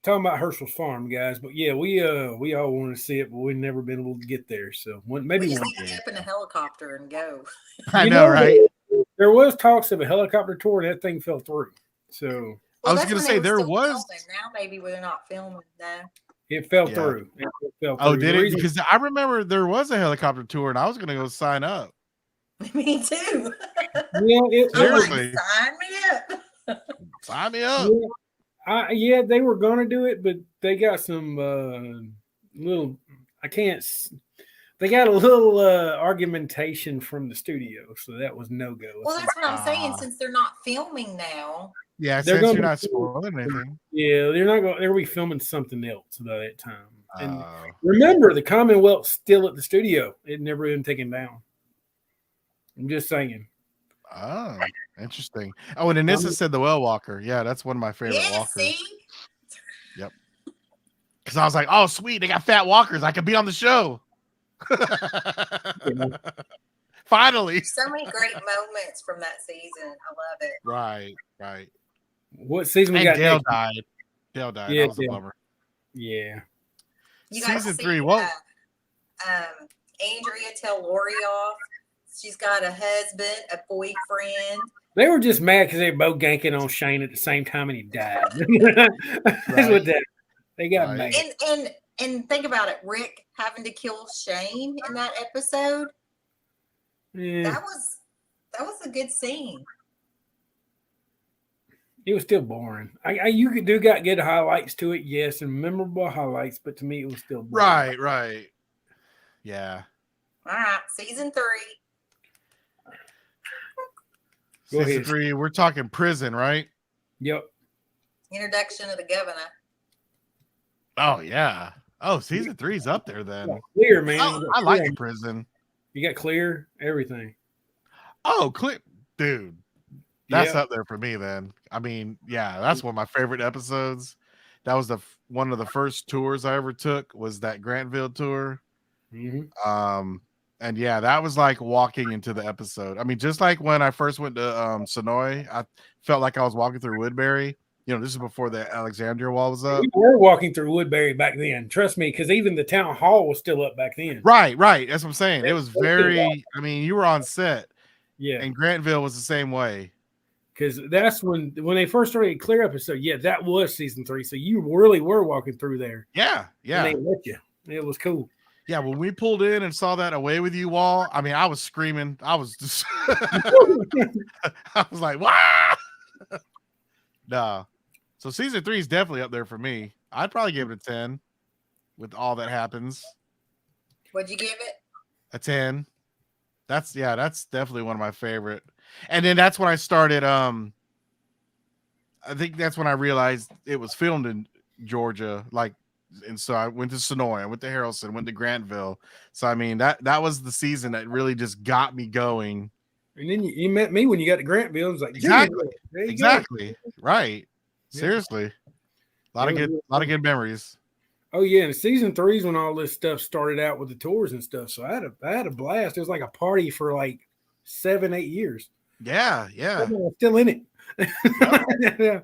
talking about Herschel's Farm, guys. But yeah, we all want to see it, but we've never been able to get there. So maybe We just one need to day. get up in a helicopter and go. I You know, right? There was talks of a helicopter tour, and that thing fell through. So I was that's gonna when say they were there still was- filming. Now maybe we're not filming now. it fell Yeah. through. It fell Oh, through. did The it? reason- Because I remember there was a helicopter tour, and I was gonna go sign up. Me too. Yeah, I'm like, Seriously. sign me up. Sign me up. yeah, they were gonna do it, but they got some little. They got a little argumentation from the studio, so that was no go. Well, that's what I'm saying. Ah. Since they're not filming now, Yeah, They're since gonna you're be- not spoiling anything. Yeah, they're not going. They'll be filming something else by that time. And Oh. remember, the Commonwealth's still at the studio. It never been taken down. I'm just saying. Oh, interesting. Oh, and Anissa said the Well Walker. Yeah, that's one of my favorite yeah. walkers. See, Because I was like, oh, sweet, they got fat walkers. I could be on the show. Finally. so many great moments from that season. I love it. Right. What season we And got? Dale next? died. Dale died. Yeah, That was a Dale. bummer. Yeah. You got to Season see, 3. What? Andrea tell Lori off. She's got a husband, a boyfriend. They were just mad because they were both ganking on Shane at the same time, and he died. That's Right. what that. They got Right. mad. And think about it, Rick having to kill Shane in that episode. Yeah, That was a good scene. it was still boring. You do got good highlights to it, yes, and memorable highlights, but to me, it was still boring. Right. Yeah. All right, season 3. Go Season ahead. 3, we're talking prison, right? Yep. Introduction of the governor. Oh, yeah. Oh, season 3's up there then. Clear, man. Oh, You I got like Clear. prison. You got Clear, everything. Oh, dude. That's Yeah. up there for me then. I mean, yeah, that's one of my favorite episodes. That was one of the first tours I ever took was that Grantville tour. Mhm. And yeah, that was like walking into the episode. I mean, just like when I first went to Sonoy, I felt like I was walking through Woodbury. You know, this is before the Alexandria Wall was up. We were walking through Woodbury back then. Trust me, because even the town hall was still up back then. Right. That's what I'm saying. It was very, I mean, you were on set, Yeah, and Grantville was the same way. because that's when they first started Clear episode. Yeah, that was season 3. So you really were walking through there. Yeah. And they let you. It was cool. Yeah, when we pulled in and saw that Away With You wall, I mean, I was screaming. I was just, I was like, wow. No. So season 3 is definitely up there for me. I'd probably give it a 10 with all that happens. What'd you give it? A 10. That's definitely one of my favorite. And then that's when I started. I think that's when I realized it was filmed in Georgia. And so I went to Sonoy, I went to Harrelson, went to Grantville. So I mean that was the season that really just got me going. And then you met me when you got to Grantville. It was like, Exactly. there you go. Exactly. Right. Yeah. Seriously. A lot of good memories. Oh yeah, and season 3 is when all this stuff started out with the tours and stuff. So I had a blast. It was like a party for like 7-8 years. Yeah. I'm still in it. Yeah.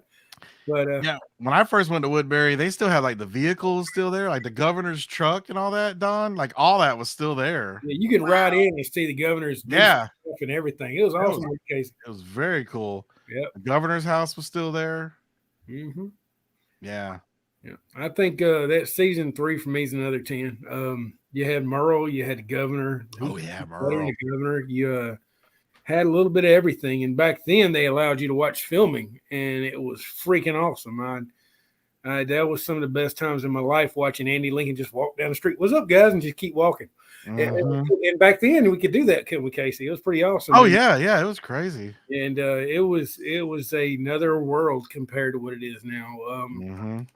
But Yeah, when I first went to Woodbury, they still had like the vehicles still there, like the governor's truck and all that, Don. Like all that was still there. yeah, you can ride in and see the governor's Yeah, stuff and everything. It was awesome. Case. it was very cool. Yep. The governor's house was still there. Mm-hmm. Yeah. Yeah, I think that season 3 for me is another 10. You had Merle, you had the governor. Oh yeah, Merle, Merle. the governor. You had a little bit of everything, and back then they allowed you to watch filming, and it was freaking awesome. That was some of the best times in my life watching Andy Lincoln just walk down the street. What's up, guys? And just keep walking. Mhm. And back then we could do that, couldn't we, Casey? It was pretty awesome. Oh yeah, it was crazy. And it was another world compared to what it is now. Mhm.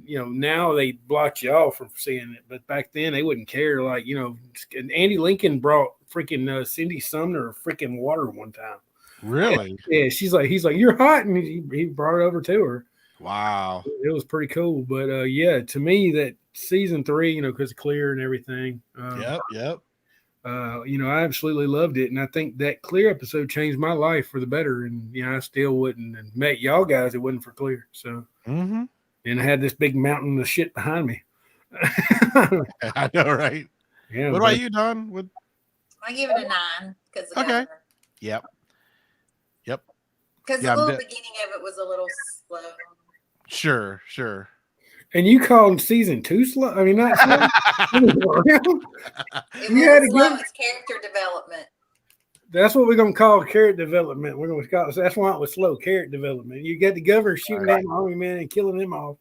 Now they block you off from seeing it, but back then they wouldn't care. Like, and Andy Lincoln brought freaking Cindy Sumner freaking water one time. Really? Yeah, he's like, you're hot, and he brought it over to her. Wow. It was pretty cool. But yeah, to me, that season 3, because of Clear and everything. Yep. I absolutely loved it, and I think that Clear episode changed my life for the better. And I still wouldn't have met y'all guys if it wasn't for Clear. So, Mhm. and I had this big mountain of shit behind me. I know, right? Yeah. What about you, Don? What? I give it a 9 because Okay. Yep. Because Yeah, the I'm little de- beginning of it was a little slow. Sure. And you called season 2 slow? I mean, not slow. It You had was to slow. give- It's character development. That's what we're gonna call character development. We're gonna call it. That's why it was slow character development. You got the governor shooting at the army man and killing them off.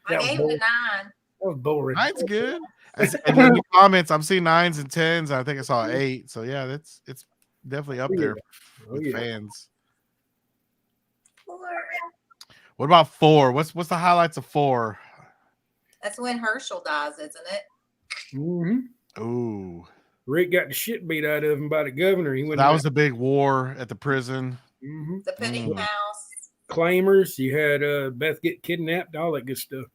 I That was gave it a boring. 9. That was boring. Nine's good. And then the comments, I'm seeing 9s and 10s. I think I saw 8. So yeah, it's definitely up there Oh, with yeah. fans. What about 4? What's the highlights of 4? That's when Herschel dies, isn't it? Mm-hmm. Ooh, Rick got the shit beat out of him by the governor. He went. that was a big war at the prison. Mm-hmm. The pudding Mm. house. Claimers. You had Beth get kidnapped. All that good stuff.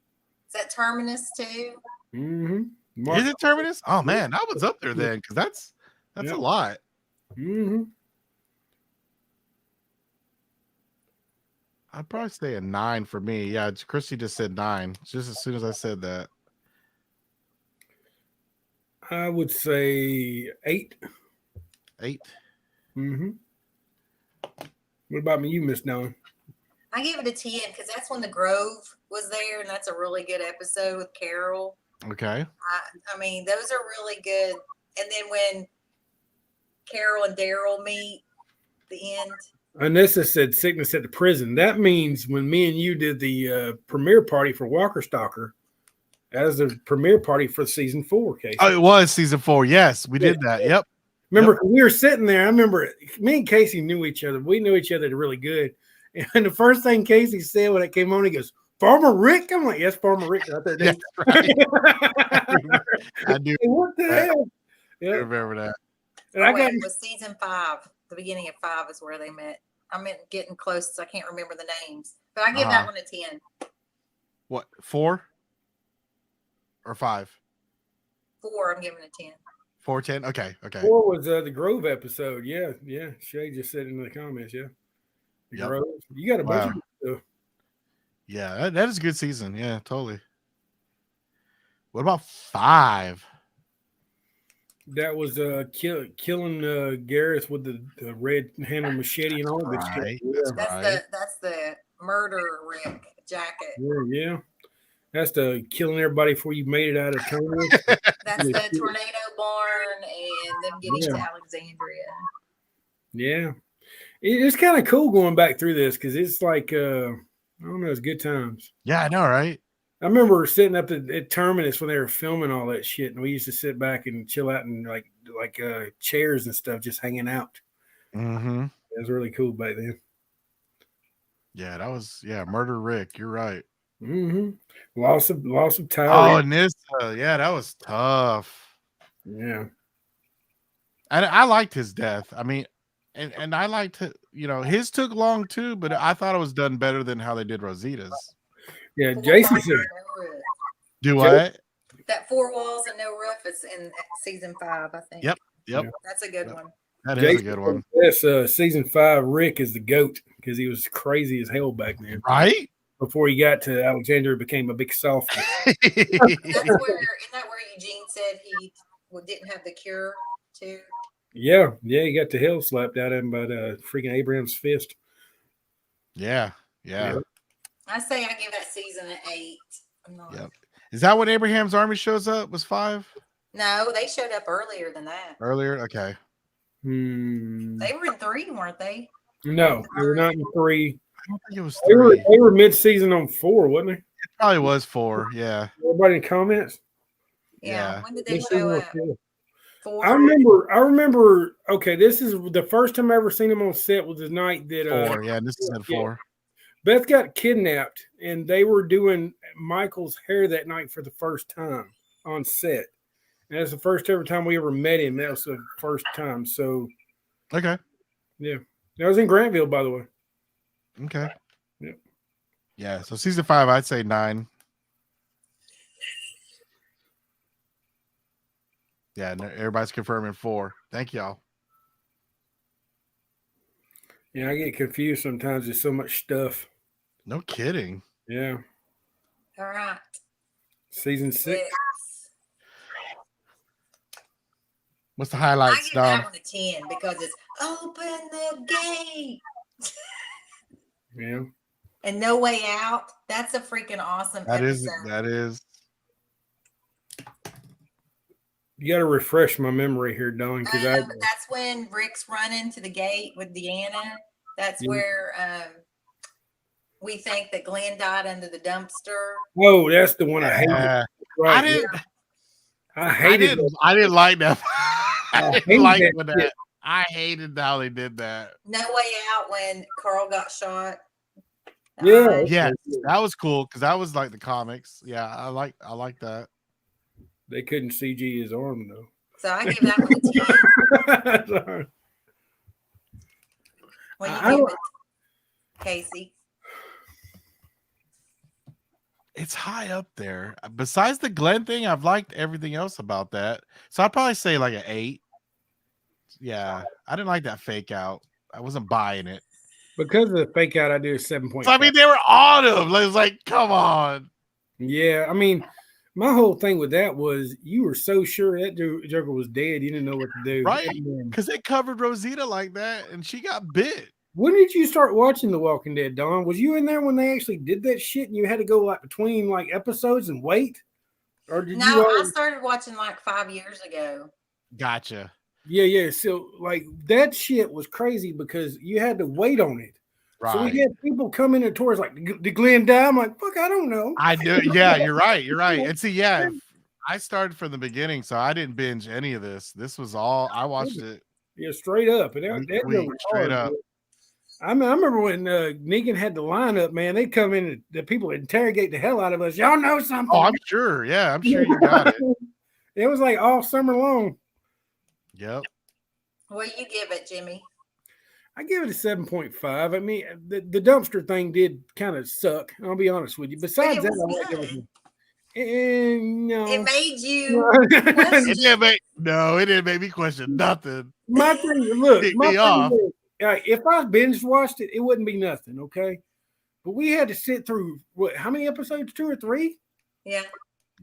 Is that Terminus too? Mm-hmm. Is it Terminus? Oh man, that was up there then, because that's Yep. a lot. Mm-hmm. I'd probably say a 9 for me. Yeah, Christy just said 9. Just as soon as I said that. I would say 8. 8. Mm-hmm. What about me, you, Miss Dawn? I gave it a 10 because that's when the Grove was there, and that's a really good episode with Carol. Okay. I mean, those are really good. And then when Carol and Daryl meet, the end. Anissa said sickness at the prison. That means when me and you did the premiere party for Walker Stalker, as the premiere party for season 4, Casey. Oh, it was season 4. Yes, we did that. Yep. Remember, we were sitting there. I remember me and Casey knew each other. We knew each other really good. And the first thing Casey said when it came on, he goes, "Farmer Rick?" I'm like, "Yes, Farmer Rick." Right there. That's right. I do. What the hell? I Yeah. remember that. And I got It was season 5. The beginning of 5 is where they met. I meant getting close, so I can't remember the names. But I give that one a 10. What, 4 or 5? 4, I'm giving a 10. 4, 10. Okay. 4 was the Grove episode. Yeah. Shay just said in the comments. Yeah. The Yep. Grove. You got a bunch Wow. of good stuff. Yeah, that is a good season. Yeah, totally. What about 5? That was killing Gareth with the red handle machete and all that stuff. Right. Yeah. That's the murder Rick jacket. Yeah. That's the killing everybody before you made it out of town. That's the tornado barn and them getting to Alexandria. Yeah. It's kind of cool going back through this because it's like, I don't know, it's good times. Yeah, I know, right? I remember sitting up at Terminus when they were filming all that shit, and we used to sit back and chill out in like chairs and stuff, just hanging out. Mm-hmm. It was really cool back then. Yeah, that was Murder Rick. You're right. Mm-hmm. Loss of Tyler. Oh, and this, that was tough. Yeah. And I liked his death. I mean, and I liked it, his took long too, but I thought it was done better than how they did Rosita's. Yeah, 4 Jason walls said. and no roof. Do what? That 4 walls and no roof is in season 5, I think. Yep. That's a good one. That is a good one. Yes, season 5, Rick is the GOAT because he was crazy as hell back then. Right? Before he got to Alexandria, became a big softy. Isn't that where Eugene said he didn't have the cure too? Yeah, he got the hell slapped out of him by the freaking Abraham's fist. Yeah. I say I give that season an 8. I'm not. Yep. Is that when Abraham's army shows up? Was 5? No, they showed up earlier than that. Earlier? Okay. They were in 3, weren't they? No, they were not in 3. I don't think it was They 3. were mid-season on 4, wasn't they? Probably was 4. Yeah. Everybody in comments. Yeah. When did they Let's see show what up? cool. 4. I remember. Okay, this is the first time I ever seen him on set was the night that 4. Yeah, this is at 4. Beth got kidnapped, and they were doing Michael's hair that night for the first time on set. And that's the first ever time we ever met him. That was the first time. So, Okay. yeah. That was in Grantville, by the way. Okay. Yeah. Yeah. So season 5, I'd say 9. Yeah, no, everybody's confirming 4. Thank y'all. Yeah, I get confused sometimes. There's so much stuff. No kidding. Yeah. All right. Season 6. 6. What's the I highlights, give Dom? that one a 10 because it's open the gate Yeah. and No Way Out. That's a freaking awesome That episode. is. You got to refresh my memory here, Don, because That's when Rick's running to the gate with Deanna. That's Yeah. where we think that Glenn died under the dumpster. Oh, that's the one I hated. Right. I didn't. I hated it. I didn't like that. I I didn't hated like that when shit. that. I hated how they did that. No Way Out when Carl got shot. Yeah. Yeah, that was cool because that was like the comics. Yeah, I like that. They couldn't CG his arm though. So I give that one a 10. Sorry. When I- you give it, Casey. It's high up there. Besides the Glenn thing, I've liked everything else about that. So I'd probably say like an 8. Yeah, I didn't like that fake out. I wasn't buying it. Because of the fake out, I do a 7.5. So, I mean, they were on him. It was like, come on. Yeah, I mean, my whole thing with that was you were so sure that Joker was dead, you didn't know what to do. Right? And then, Because they covered Rosita like that, and she got bit. when did you start watching The Walking Dead, Don? Was you in there when they actually did that shit and you had to go like between like episodes and wait? Or did No, you I always- started watching like 5 years ago. Gotcha. Yeah. So like that shit was crazy because you had to wait on it. Right. So we had people come in the tours like, did Glenn die? I'm like, fuck, I don't know. I do. Yeah, you're right. You're right. And see, yeah, I started from the beginning, so I didn't binge any of this. This was all I watched it. Yeah, straight up. And Week that to week, was straight hard, up. dude. I remember when Negan had the lineup, man, they'd come in and the people would interrogate the hell out of us. Y'all know something. Oh, I'm sure. Yeah, I'm sure you got it. It was like all summer long. Yep. What do you give it, Jimmy? I give it a 7.5. I mean, the dumpster thing did kind of suck. I'll be honest with you. Besides it that, was I like good. everything. No. It made you It didn't make it didn't make me question nothing. My thing, look, Kick my me thing off. is, if I binge watched it, it wouldn't be nothing, okay? But we had to sit through how many episodes? 2 or 3? Yeah.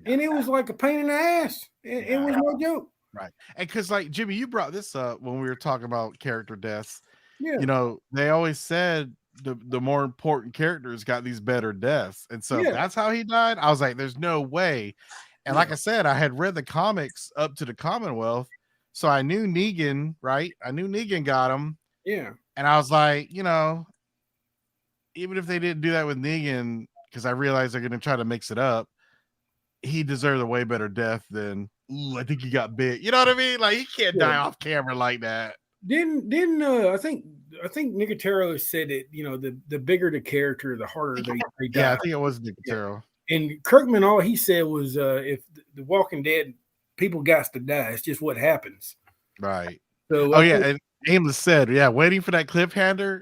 And it was like a pain in the ass. It was no joke. Right. And because like Jimmy, you brought this up when we were talking about character deaths. Yeah. You know, they always said the more important characters got these better deaths. And so if Yeah. that's how he died, I was like, there's no way. And like I said, I had read the comics up to the Commonwealth. So I knew Negan, right? I knew Negan got him. Yeah. And I was like, you know, even if they didn't do that with Negan, because I realized they're going to try to mix it up, he deserved a way better death than, ooh, I think he got bit. You know what I mean? Like, he can't die off camera like that. Didn't I think Nicotero said it, you know, the bigger the character, the harder they die. Yeah, I think it was Nicotero. And Kirkman, all he said was if the Walking Dead people got to die, it's just what happens. Right. So Oh, yeah. And Aimless said, yeah, waiting for that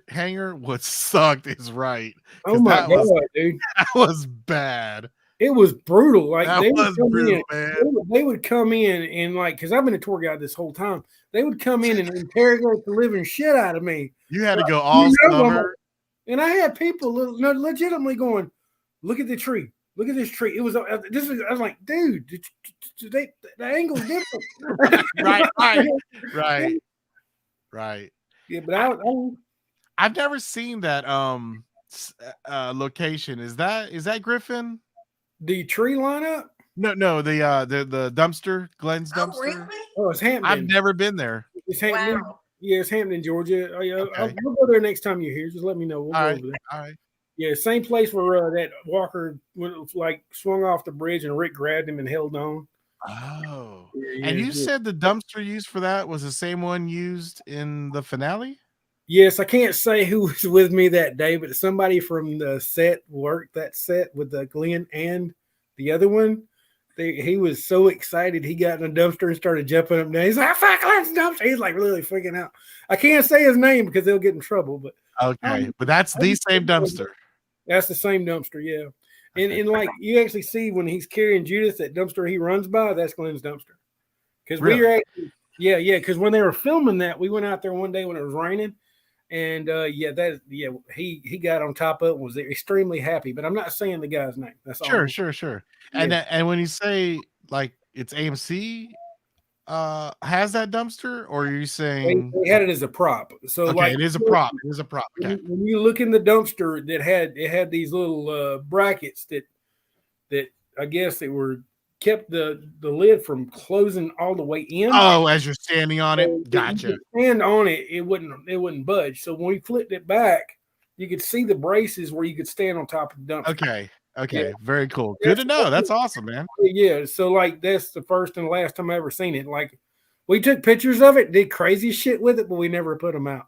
hanger what sucked is right. oh my that god, was- dude. That was bad. It was brutal. Like That they would was come brutal, in, man. they would come in and like, because I've been a tour guide this whole time. They would come in and interrogate the living shit out of me. You had to go all You know, summer. And I had people legitimately going, "Look at the tree. Look at this tree." It was I was like, dude, the angle's different. Right. Yeah, but I've never seen that location. Is that Griffin? the tree lineup. No, the dumpster, Glenn's dumpster. Oh, really? Oh, it's Hampton. I've never been there. It's Hampton. Wow. Yeah, it's Hampton, Georgia. Okay. We'll go there next time you're here. Just let me know. We'll All go right. over there. All right. Yeah, same place where that Walker like swung off the bridge and Rick grabbed him and held on. Oh, Yeah, and yeah, you yeah. said the dumpster used for that was the same one used in the finale? Yes, I can't say who was with me that day, but somebody from the set worked that set with Glenn and the other one. He was so excited he got in a dumpster and started jumping up and down. He's like, "Fuck Glenn's dumpster!" He's like really freaking out. I can't say his name because they'll get in trouble, but Okay, but that's the same dumpster. that's the same dumpster, yeah. And like you actually see when he's carrying Judith, that dumpster he runs by, that's Glenn's dumpster. Because we were actually, yeah. Because when they were filming that, we went out there one day when it was raining, and he got on top of it and was extremely happy. But I'm not saying the guy's name. That's all. Sure. Yeah. And when you say like it's AMC has that dumpster, or are you saying They had it as a prop. So okay, like it is a prop. It is a prop. Okay. When you look in the dumpster, it had these little brackets that I guess they were kept the lid from closing all the way in. Oh, as you're standing on it, So gotcha. you could stand on it, it wouldn't budge. So when we flipped it back, you could see the braces where you could stand on top of the dumpster. Okay, Yeah. very cool. Good to know. That's awesome, man. Yeah, so like that's the first and last time I ever seen it. Like we took pictures of it, did crazy shit with it, but we never put them out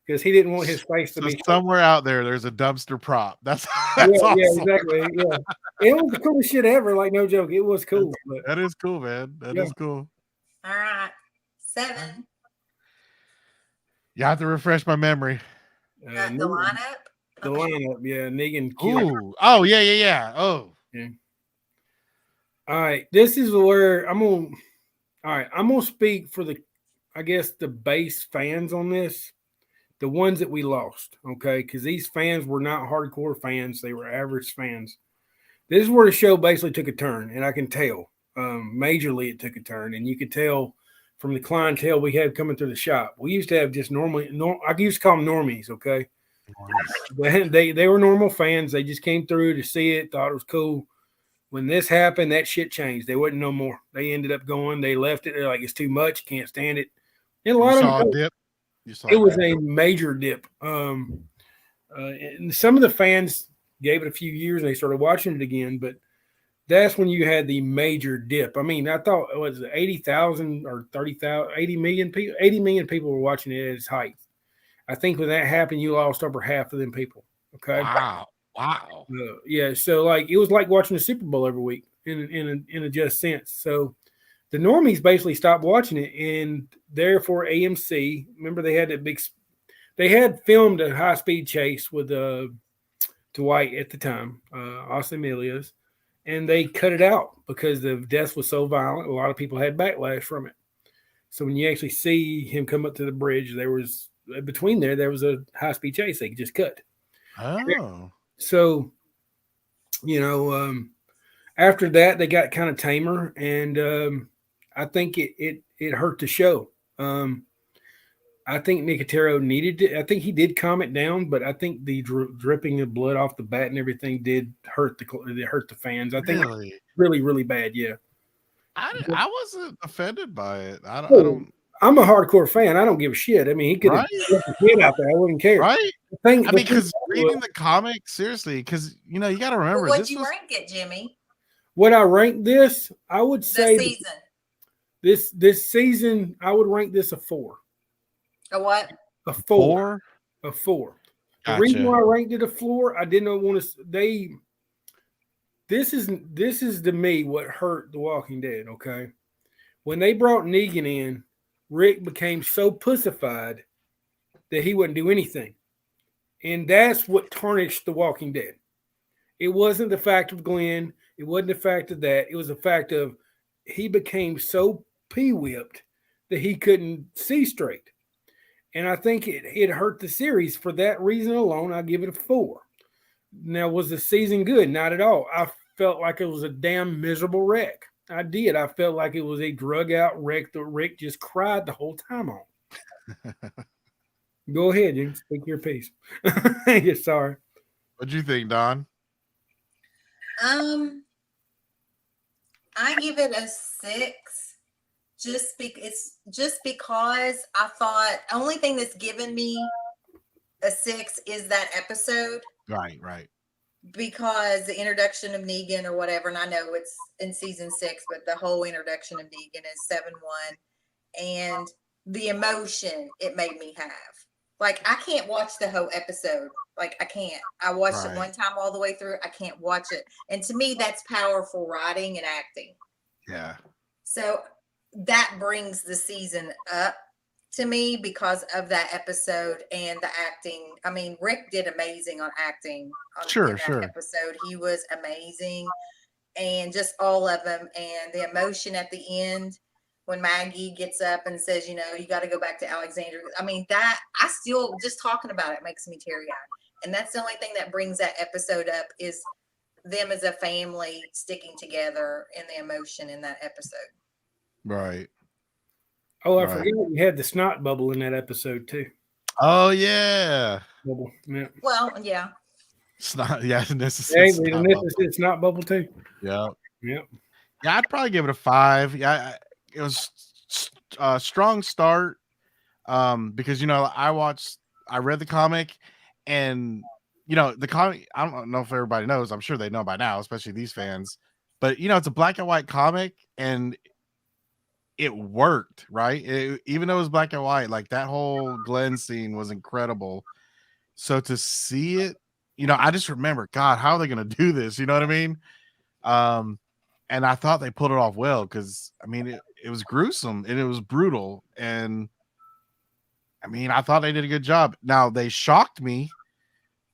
because he didn't want his face to So be somewhere out there's a dumpster prop. That's yeah, awesome. yeah, exactly. Yeah, it was the coolest shit ever. Like no joke, it was cool. But That is cool, man. That is cool. All right. 7. You have to refresh my memory. The Negan- lineup. the lineup, yeah, Negan. Ooh. Oh, yeah. Oh. All right, this is where I'm gonna speak for I guess the base fans on this, the ones that we lost, okay? Because these fans were not hardcore fans; they were average fans. This is where the show basically took a turn, and I can tell, majorly it took a turn, and you could tell from the clientele we had coming through the shop. We used to have just I used to call them normies, okay? They were normal fans. They just came through to see it, thought it was cool. When this happened, that shit changed. They wasn't no more. They ended up going. They left it. They're like, it's too much. Can't stand it. And a lot You of saw them, a dip. it was a major dip. And some of the fans gave it a few years and they started watching it again. But that's when you had the major dip. I mean, I thought it was 80,000 or 30,000, 80 million people. 80 million people were watching it at its height. I think when that happened, you lost over half of them people. Okay. Wow. Yeah, so like it was like watching the Super Bowl every week in a just sense. So the normies basically stopped watching it, and therefore AMC. Remember, they had they had filmed a high speed chase with Dwight at the time, Austin Emilius, and they cut it out because the death was so violent. A lot of people had backlash from it. So when you actually see him come up to the bridge, there was a high speed chase they could just cut. Oh. So, after that, they got kind of tamer, and I think it hurt the show. I think Nicotero needed it. I think he did calm it down, but I think the dripping of blood off the bat and everything did hurt the fans. I think really, really bad. Yeah, I wasn't offended by it. I don't. I'm a hardcore fan. I don't give a shit. I mean, he could have left his kid out there. I wouldn't care. Right? Because reading the comic, seriously, because you got to remember. What'd you rank it, Jimmy? Would I rank this? I would say season. This season, I would rank this a 4. A what? A 4. A 4. Gotcha. The reason why I ranked it a 4, I didn't want to. This is to me what hurt The Walking Dead. Okay, when they brought Negan in, Rick became so pussified that he wouldn't do anything. And that's what tarnished The Walking Dead. It wasn't the fact of Glenn. It wasn't the fact of that. It was the fact of he became so pee-whipped that he couldn't see straight. And I think it hurt the series. For that reason alone, I give it a 4. Now, was the season good? Not at all. I felt like it was a damn miserable wreck. I did. I felt like it was a drug out wreck that Rick just cried the whole time on. Go ahead, you speak your piece. Yeah, sorry. What'd you think, Don? I give it a 6. Just because I thought only thing that's given me a 6 is that episode Right. because the introduction of Negan or whatever, and I know it's in season 6, but the whole introduction of Negan is 7-1, and the emotion it made me have. Like, I can't watch the whole episode. Like, I can't. I watched it Right. one time all the way through. I can't watch it. And to me, that's powerful writing and acting. Yeah. So that brings the season up to me because of that episode and the acting. I mean, Rick did amazing on acting in that episode. He was amazing, and just all of them, and the emotion at the end when Maggie gets up and says, you got to go back to Alexandria. I mean, that I still just talking about it makes me teary-eyed. And that's the only thing that brings that episode up is them as a family sticking together and the emotion in that episode. Right. Oh, I Right. forgot you had the snot bubble in that episode too. Oh yeah. Bubble. Yeah. Well, yeah. Snot. Yeah. This Hey, is snot bubble. it's not bubble too. Yeah. Yeah. Yeah, I'd probably give it a 5. Yeah, it was a strong start. Because I read the comic, and the comic. I don't know if everybody knows. I'm sure they know by now, especially these fans. But it's a black and white comic, and it worked, right? Even though it was black and white, like that whole Glenn scene was incredible. So to see it, I just remember, God, how are they going to do this? You know what I mean? And I thought they pulled it off well because, I mean, it was gruesome and it was brutal. And, I mean, I thought they did a good job. Now, they shocked me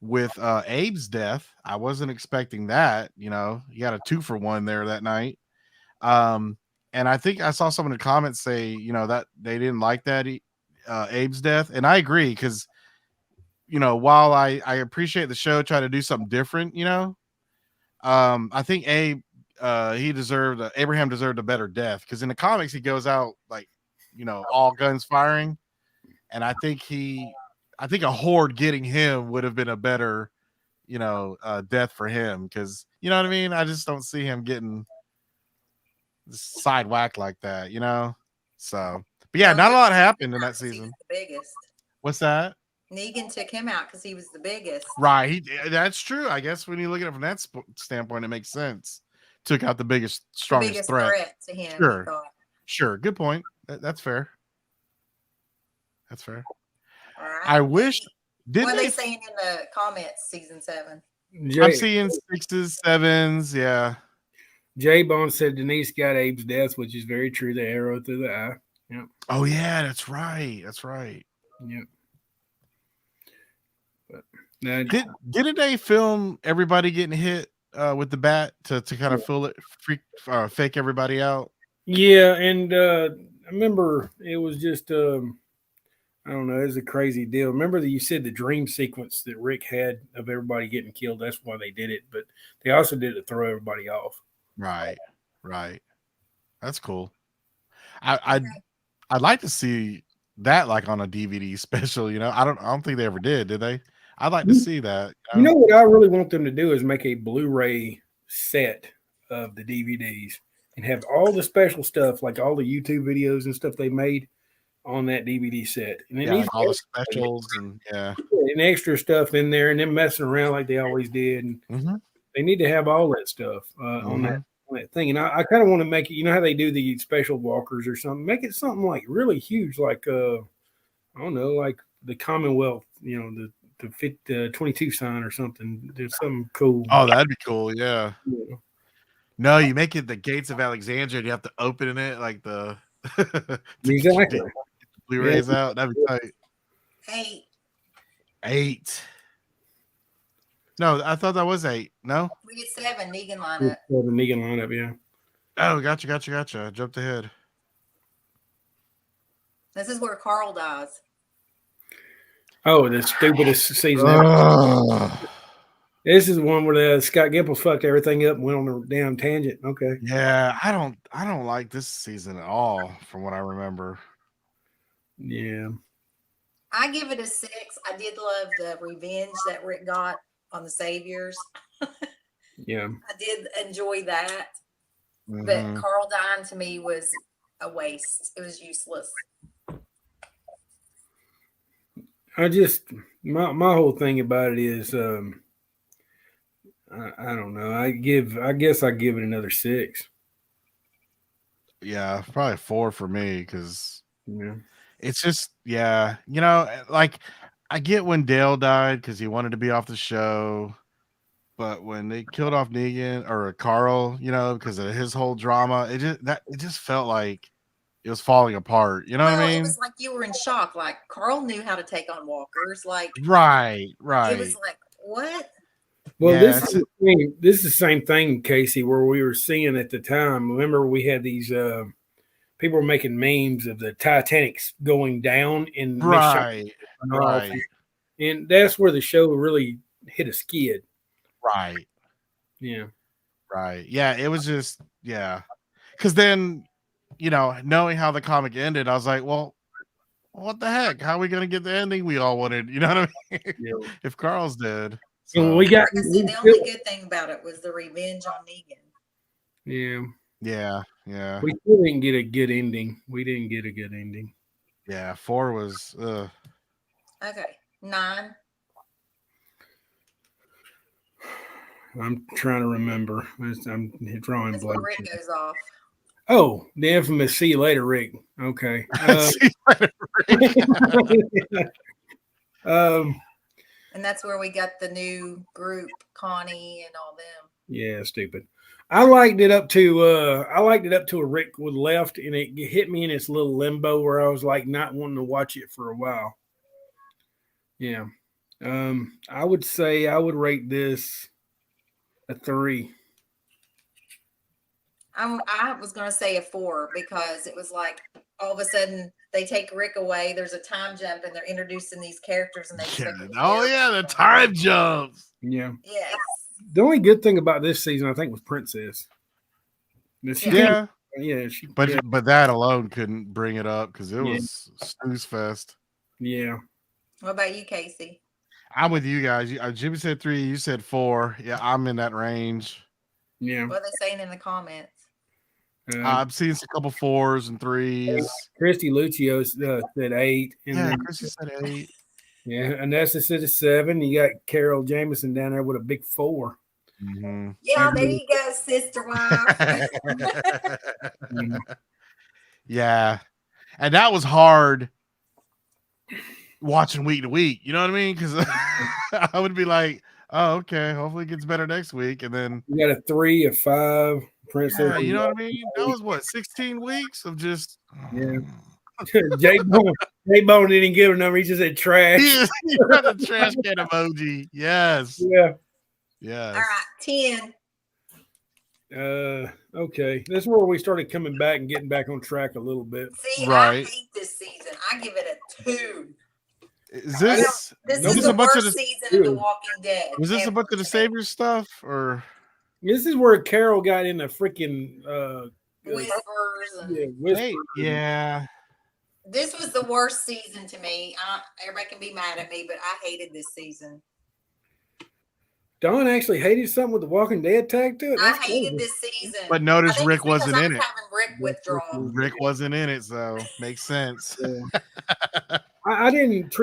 with Abe's death. I wasn't expecting that. You got a 2-for-1 there that night. And I think I saw some in the comments say, that they didn't like that Abe's death. And I agree because, while I appreciate the show trying to do something different, I think Abraham deserved a better death because in the comics he goes out like, all guns firing, and I think a horde getting him would have been a better, death for him because you know what I mean. I just don't see him getting side whacked like that, So, but yeah, not a lot happened in that season. The biggest. What's that? Negan took him out because he was the biggest. Right. That's true. I guess when you look at it from that standpoint, it makes sense. Took out the strongest threat to him. Sure. Good point. That's fair. That's fair. All right. I wish. What are they saying in the comments? Season 7. I'm seeing 6s, 7s. Yeah. J Bone said Denise got Abe's death, which is very true. The arrow through the eye. Yep. Oh yeah, that's right. Yep. But didn't they film everybody getting hit with the bat to kind of fake everybody out? Yeah, and I remember it was just I don't know, it was a crazy deal. Remember that you said the dream sequence that Rick had of everybody getting killed. That's why they did it, but they also did it to throw everybody off. Right. That's cool. I'd like to see that like on a DVD special. I don't think they ever did they? I'd like to see that. You know what I really want them to do is make a Blu-ray set of the DVDs and have all the special stuff, like all the YouTube videos and stuff they made on that DVD set. And it needs like all the specials and extra stuff in there, and then messing around like they always did. And they need to have all that stuff on that thing. And I kind of want to make it, how they do the special walkers or something, make it something like really huge, like I don't know, like the Commonwealth, the 22 sign or something. There's something cool. Oh, that'd be cool. Yeah. No, you make it the Gates of Alexandria and you have to open it like the exactly Blu-rays out. That'd be tight. 8. No, I thought that was 8. No, we did 7 Negan lineup. The Negan lineup, yeah. Oh, gotcha. I jumped ahead. This is where Carl dies. Oh, the stupidest season ever. This is the one where Scott Gimple fucked everything up and went on a damn tangent. Okay. Yeah, I don't like this season at all, from what I remember. Yeah. I give it a 6. I did love the revenge that Rick got on the Saviors. Yeah. I did enjoy that. But Carl dying to me was a waste. It was useless. I just my whole thing about it is I don't know. I guess I give it another 6. Yeah, probably 4 for me because Yeah. it's just like I get when Dale died because he wanted to be off the show, but when they killed off Negan or Carl, because of his whole drama, it just felt like it was falling apart. You know what I Well, it mean? was like you were in shock. Like Carl knew how to take on walkers. Like Right, it right. was like, what? Well, Yeah, this is the thing. This is the same thing, Casey, where we were seeing at the time. Remember, we had these people were making memes of the Titanic's going down in Michigan, right, and that's where the show really hit a skid. right, Yeah, right. Yeah, it was just because then knowing how the comic ended, I was like, well, what the heck? How are we gonna get the ending we all wanted? You know what I mean? yeah. If Carl's dead. And we got Like I said, the only good thing about it was the revenge on Negan. Yeah. We still didn't get a good ending. We didn't get a good ending. Yeah, 4 was Okay, 9. I'm trying to remember. I'm drawing That's where blank. Rick goes off. Oh, the infamous "See you later, Rick." Okay. See you later, Rick. And that's where we got the new group, Connie and all them. Yeah, stupid. I liked it up to a Rick was left, and it hit me in its little limbo where I was like not wanting to watch it for a while. Yeah. I would say I would rate this a 3. I was going to say a 4 because it was like all of a sudden they take Rick away. There's a time jump and they're introducing these characters and they the time jumps. Yeah. Yes. The only good thing about this season, I think, was Princess. Yeah. But that alone couldn't bring it up because it was snooze fest. Yeah. What about you, Casey? I'm with you guys. Jimmy said 3, you said 4. Yeah, I'm in that range. Yeah. What are they saying in the comments? I've seen a couple 4s and 3s. Christy Lucio said 8. And Christy said 8. Yeah, Anessa said a 7. You got Carol Jameson down there with a big 4. Mm-hmm. Yeah, there you go, sister wife. Yeah, and that was hard watching week to week. You know what I mean? Because I would be like, "Oh, okay. Hopefully, it gets better next week." And then you got a 3, a 5, Princess. Yeah, you know what I mean? That was 16 weeks of just J Bone didn't give a number. He just said trash. He got a trash can emoji. Yes. Yeah. Yes. All right, 10. Okay. That's where we started coming back and getting back on track a little bit. See, Right. I hate this season. I give it a 2. Is this is the worst season of The Walking Dead. Was this a bunch of the Savior stuff or? This is where Carol got in the freaking whispers. And whispers. Yeah. This was the worst season to me. Everybody can be mad at me, but I hated this season. Don actually hated something with the Walking Dead tag to it. I hated this season. But notice Rick wasn't in it. Having Rick withdrawal. Rick wasn't in it, so makes sense. Yeah. I didn't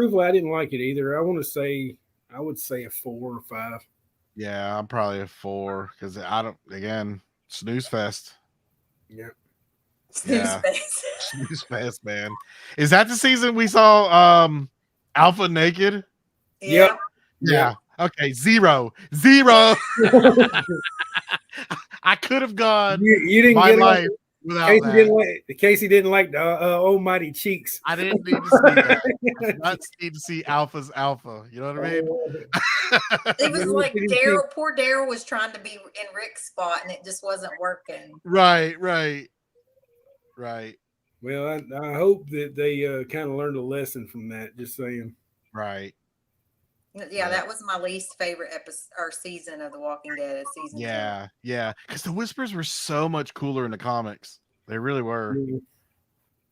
like it either. I would say a 4 or 5. Yeah, I'm probably a 4 because snooze fest. Yeah. Snooze fest, man. Is that the season we saw Alpha naked? Yeah. Yeah. Okay, 0. I could have gone you didn't my get life without that. Casey didn't like the almighty cheeks. I didn't need to see that. I need to see Alpha's Alpha. You know what I mean? It was like poor Daryl was trying to be in Rick's spot and it just wasn't working. Right. Well, I hope that they kind of learned a lesson from that. Just saying. Right. Yeah, that was my least favorite episode or season of The Walking Dead. Season 2. Yeah. Because the Whispers were so much cooler in the comics. They really were.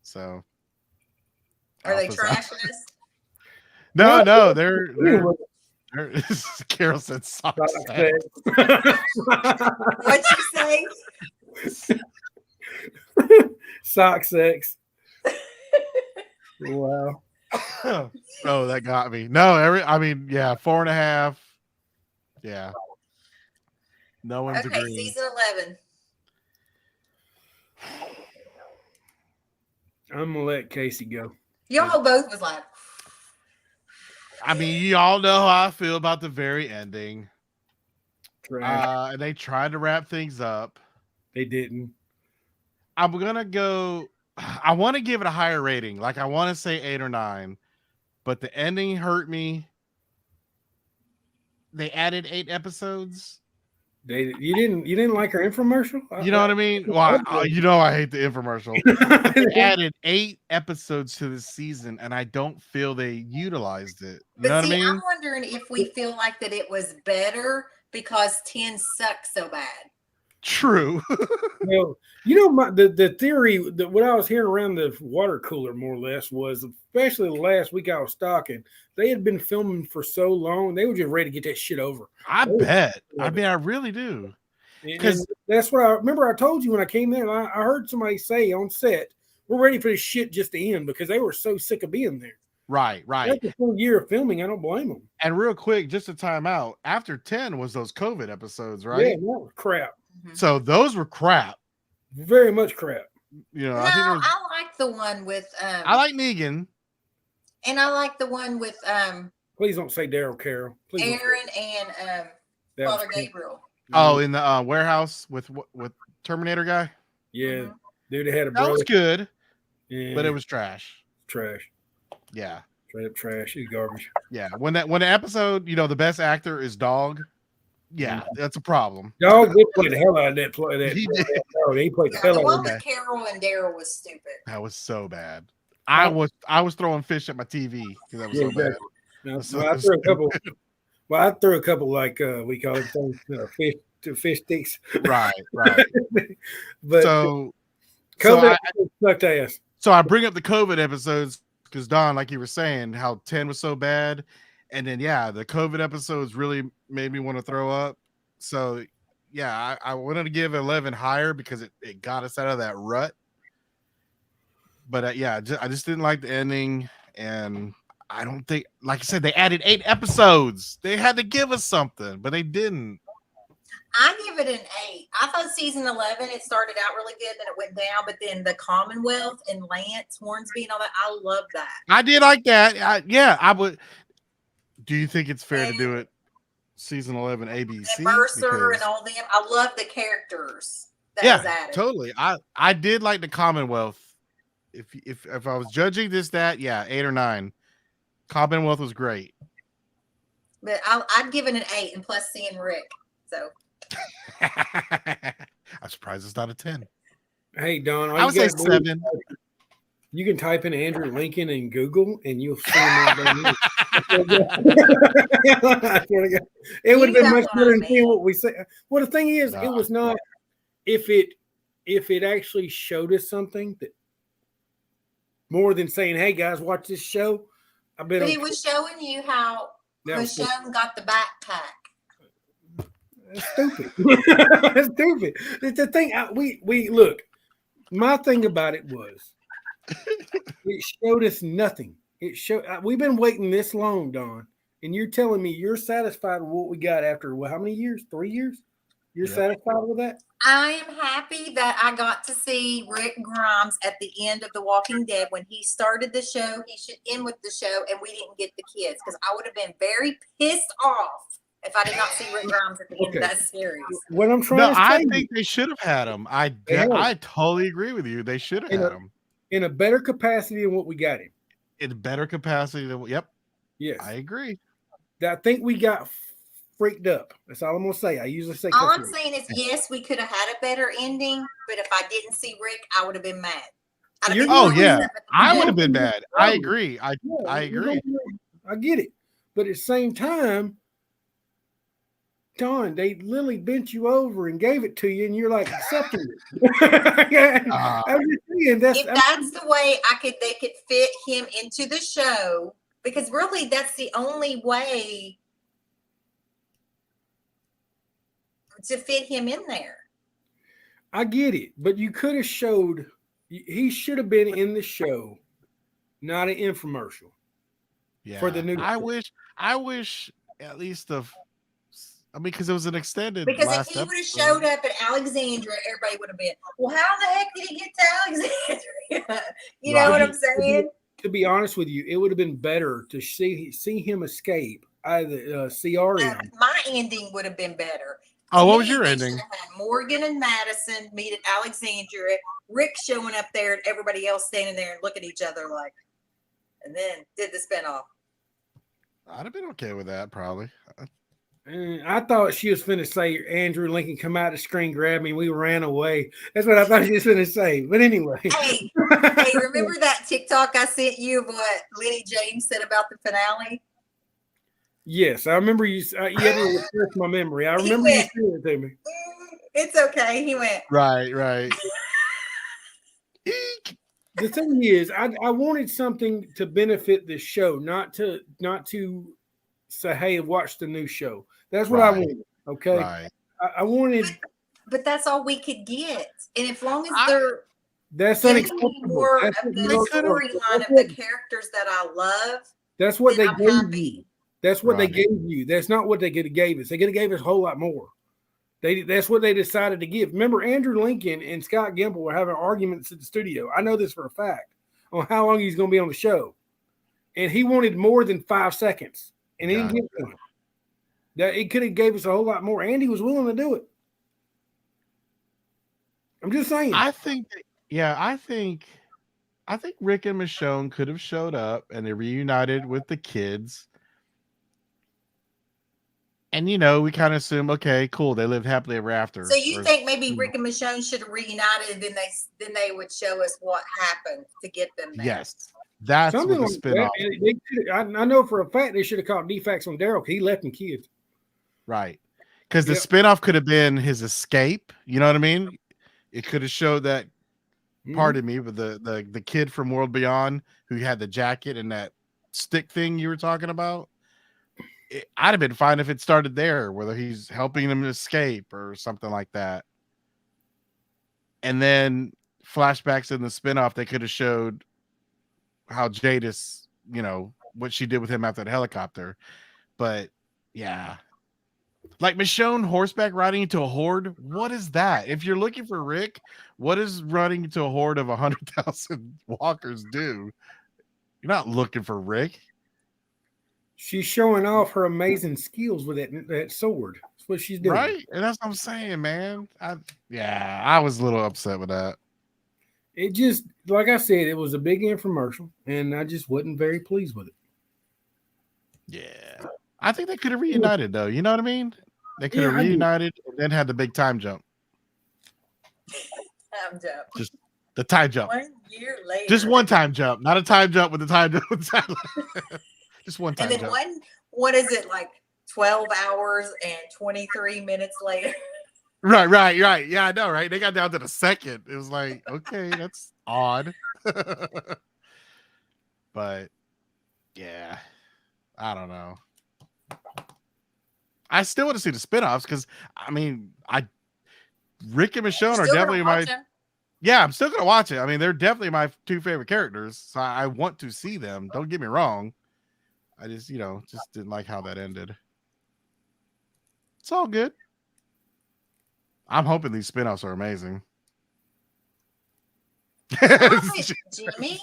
So. Are they trashing us? No, they're Carol said sock sex. What'd you say? Sock sex. Wow. Oh, that got me. No, 4.5. Yeah. No one's Okay, agreeing. season 11. I'm gonna let Casey go. Y'all both was like, I mean, you all know how I feel about the very ending. Trash. And they tried to wrap things up. They didn't. I'm gonna go. I want to give it a higher rating. Like I want to say 8 or 9, but the ending hurt me. They added 8 episodes. You didn't like her infomercial? You know what I mean? Well, you know I hate the infomercial. They added 8 episodes to the season, and I don't feel they utilized it. You know but what see, I mean? I'm wondering if we feel like that it was better because 10 sucks so bad. True. Well, the theory that what I was hearing around the water cooler more or less was, especially the last week I was stalking, they had been filming for so long they were just ready to get that shit over. I bet. I mean, I really do. And that's what I remember. I told you when I came there. I heard somebody say on set, "We're ready for this shit just to end," because they were so sick of being there. Right. That's a full year of filming. I don't blame them. And real quick, just to time out, after 10 was those COVID episodes, right? Yeah, that was crap. So those were crap. Very much crap. You know, No, I think there was, I like the one with I like Negan. and I like the one with Please don't say Daryl Carroll. Please don't. Aaron and That was Father cool. Gabriel. Oh, in the warehouse with Terminator guy. Yeah, Mhm. dude, they had a That brother. was good, Yeah, but it was trash. trash. Yeah, Straight up trash. It's garbage. yeah. When the episode, the best actor is Dog. Yeah, that's a problem. Dog did play the hell out of that play. He did. He played the Yeah, hell the out one of with that. Carol and Daryl was stupid. That was so bad. I was throwing fish at my TV because that was Yeah, so bad. exactly. Now, So- well, I threw a couple. Well, I threw a couple like we call it things, fish sticks. Right. But So COVID I- sucked ass. So I bring up the COVID episodes because Don, like you were saying, how 10 was so bad. And then, yeah, the COVID episodes really made me want to throw up. So, yeah, I wanted to give 11 higher because it got us out of that rut. But, I just didn't like the ending. And I don't think, like I said, they added 8 episodes. They had to give us something, but they didn't. I give it an 8. I thought season 11, it started out really good, then it went down, but then the Commonwealth and Lance Hornsby and all that, I love that. I did like that. I would. Do you think it's fair to do it season 11 ABC? And Mercer Because- and all them. I love the characters that was added. Totally. I did like the Commonwealth. If I was judging this, 8 or 9. Commonwealth was great. But I'd give it an 8, and plus seeing Rick. So I'm surprised it's not a 10. Hey Don, I would say 7. You can type in Andrew Lincoln in Google, and you'll see him all day. I swear to God. It would have been much better than seeing what we say. Well, the thing is, it was not. If it actually showed us something that more than saying, "Hey guys, watch this show," I bet. but he was showing you how Michonne got the backpack. That's stupid. That's stupid. The thing we look. My thing about it was, it showed us nothing. It showed we've been waiting this long, Don, and you're telling me you're satisfied with what we got after how many years? 3 years? You're satisfied with that? I am happy that I got to see Rick Grimes at the end of The Walking Dead. When he started the show, he should end with the show, and we didn't get the kids because I would have been very pissed off if I did not see Rick Grimes at the end of that series. What I'm trying No, to say, I think they should have had him. I totally agree with you. They should have had him in a better capacity than what we got him. in better capacity than. Yep, Yes, I agree. I think we got freaked up. That's all I'm gonna say. I usually say. All I'm saying is, yes, we could have had a better ending, but if I didn't see Rick, I would have been mad. Oh yeah, I would have been bad. I agree. I agree. I get it, but at the same time, Don, they literally bent you over and gave it to you, and you're like accepting it. I'm just saying if that's the way they could fit him into the show, because really that's the only way to fit him in there. I get it, but you could have showed. He should have been in the show, not an infomercial. Yeah. For the new. I wish at least I mean, because it was an extended Because if last he would have episode. showed up at Alexandria, everybody would have been, well, how the heck did he get to Alexandria? You know what I'm saying? To be honest with you, it would have been better to see him escape out of the CRM. My ending would have been better. Oh, To what me, was your they ending? should have had Morgan and Madison meet at Alexandria, Rick showing up there, and everybody else standing there and look at each other like, and then did the spinoff. I'd have been okay with that, probably. And I thought she was finna say Andrew Lincoln come out the screen, grab me, we ran away. That's what I thought she was finna say. But anyway. Hey, remember that TikTok I sent you of what Lenny James said about the finale? Yes, I remember you. You ever refresh my memory? I remember you went, saying it to me. It's okay. He went. Right. Eek. The thing is, I wanted something to benefit the show, not to say, "Hey, watch the new show." That's what I wanted. Okay, Right. I wanted. But that's all we could get, and as long as That's giving me unacceptable. more That's of the what- storyline of the characters that I love, That's what they then I'm gave happy. you. That's what they Right. gave you. That's not what they could have gave us. They could have gave us a whole lot more. That's what they decided to give. Remember, Andrew Lincoln and Scott Gimple were having arguments at the studio. I know this for a fact on how long he's going to be on the show, and he wanted more than 5 seconds, and he didn't get them. That it could have gave us a whole lot more. Andy was willing to do it. I'm just saying. I think Rick and Michonne could have showed up and they reunited with the kids. And we kind of assume, okay, cool, they lived happily ever after. So you think maybe Rick and Michonne should have reunited, and then they would show us what happened to get them there? Yes, that's Something what the like spinoff. I know for a fact they should have called DFAX on Daryl. He left them kids. Right. Because the Yep. spinoff could have been his escape. You know what I mean? It could have showed that, pardon me, but the kid from World Beyond who had the jacket and that stick thing you were talking about. I'd have been fine if it started there, whether he's helping them escape or something like that. And then flashbacks in the spinoff, they could have showed how Jadis, what she did with him after the helicopter. But yeah. Like Michonne horseback riding into a horde. What is that? If you're looking for Rick, what does running into a horde of 100,000 walkers do? You're not looking for Rick. She's showing off her amazing skills with that sword. That's what she's doing. Right? And that's what I'm saying, man. I was a little upset with that. It just, like I said, it was a big infomercial, and I just wasn't very pleased with it. Yeah. I think they could have reunited, though. You know what I mean? They could have reunited and then had the big time jump. Time jump. Just the time jump. 1 year later. Just one time jump, not a time jump with the time jump. Just one time And then jump. what is it, like 12 hours and 23 minutes later? Right. Yeah, I know, right? They got down to the second. It was like, okay, that's odd. But yeah, I don't know. I still want to see the spinoffs because Rick and Michonne are Still definitely gonna my watch them? yeah, I'm still gonna watch it. I mean, they're definitely my two favorite characters. So I want to see them. Don't get me wrong. I just, just didn't like how that ended. It's all good. I'm hoping these spinoffs are amazing. Jimmy.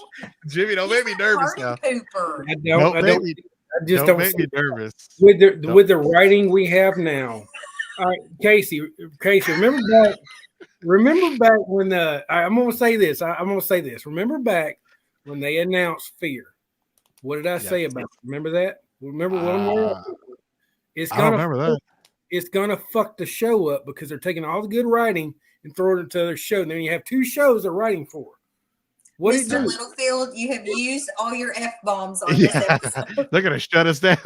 Jimmy, don't make me nervous now. Pooper. I Don't make me, just don't don't make me nervous. with the writing we have now. All right, Casey, remember back when I'm gonna say this. I'm gonna say this. Remember back when they announced Fear? What did I say about it? Remember that? Remember one word? It's I don't gonna remember that. It's gonna fuck the show up because they're taking all the good writing and throwing it into their show. And then you have two shows they're writing for. What did Mr. you do? Littlefield, you have used all your F-bombs on this episode. They're gonna shut us down.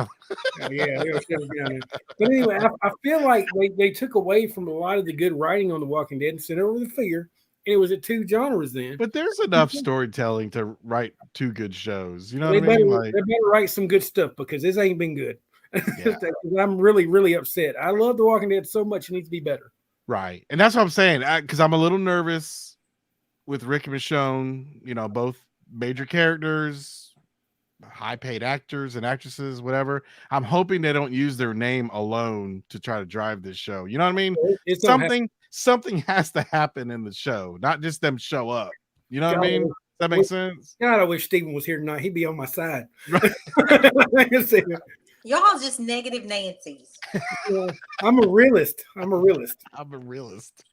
Yeah, they're gonna shut us down there. But anyway, I feel like they took away from a lot of the good writing on The Walking Dead and sent it over to Fear. And it was at two genres then. But there's enough storytelling to write two good shows. You know they what I mean? better, they better write some good stuff because this ain't been good. Yeah. I'm really, really upset. I love The Walking Dead so much; it needs to be better. Right, and that's what I'm saying. Because I'm a little nervous with Rick and Michonne. Both major characters. high paid actors and actresses, whatever. I'm hoping they don't use their name alone to try to drive this show. You know what I mean? It's gonna happen. Something has to happen in the show, not just them show up. You know what I mean? Does that make sense? God, I wish Steven was here tonight. He'd be on my side. Y'all just negative Nancy's. I'm a realist. I'm a realist.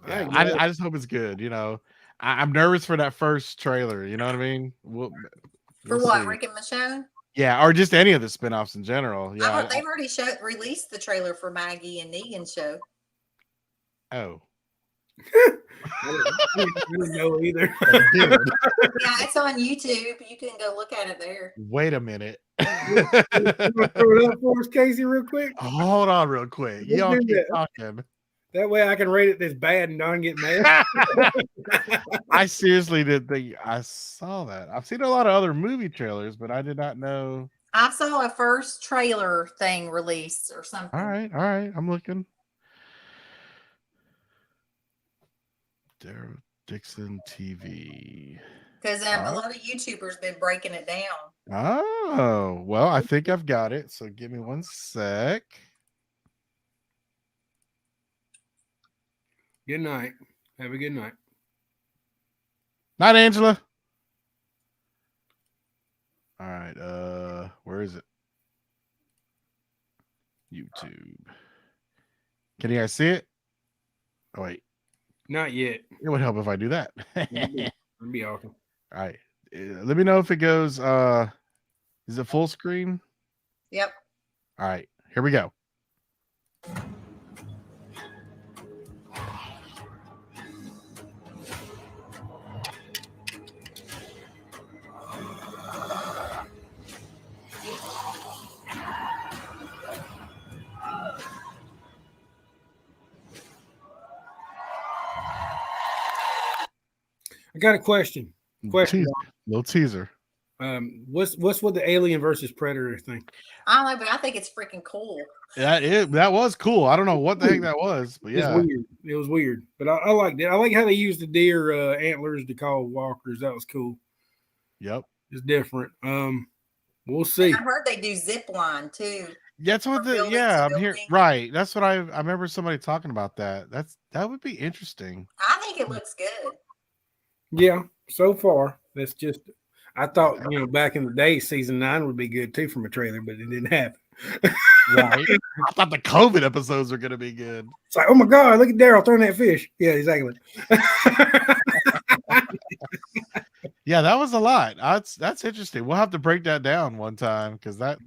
Yeah, I just hope it's good. You know, I'm nervous for that first trailer. You know what I mean? We'll what, see. Rick and Michonne? Yeah, or just any of the spinoffs in general. Yeah, They've already released the trailer for Maggie and Negan's show. Oh. I didn't know either. Yeah, it's on YouTube. You can go look at it there. Wait a minute. You wanna throw it up for us, Casey, real quick? Hold on real quick. Y'all keep talking. That way I can rate it this bad and not get mad. I seriously didn't think I saw that. I've seen a lot of other movie trailers, but I did not know. I saw a first trailer thing released or something. All right. I'm looking. Daryl Dixon TV. Because a lot of YouTubers been breaking it down. Oh, well, I think I've got it. So give me one sec. Good night. Have a good night. Night, Angela. All right. Where is it? YouTube. Can you guys see it? Oh, wait. Not yet. It would help if I do that. That'd be awesome. All right. Let me know if it goes. Is it full screen? Yep. All right. Here we go. I got a question. Little teaser. What's with the Alien versus Predator thing? I don't know, but I think it's freaking cool. That was cool. I don't know what the heck that was, but yeah, it was weird. But I liked it. I like how they used the deer antlers to call walkers. That was cool. Yep, it's different. We'll see. And I heard they do zip line too. That's what I'm here. Right. That's what I remember somebody talking about that. That would be interesting. I think it looks good. Yeah, so far that's just. I thought back in the day, season 9 would be good too from a trailer, but it didn't happen. Right. I thought the COVID episodes were going to be good. It's like, oh my God, look at Daryl throwing that fish. Yeah, exactly. Yeah, that was a lot. That's interesting. We'll have to break that down one time because that,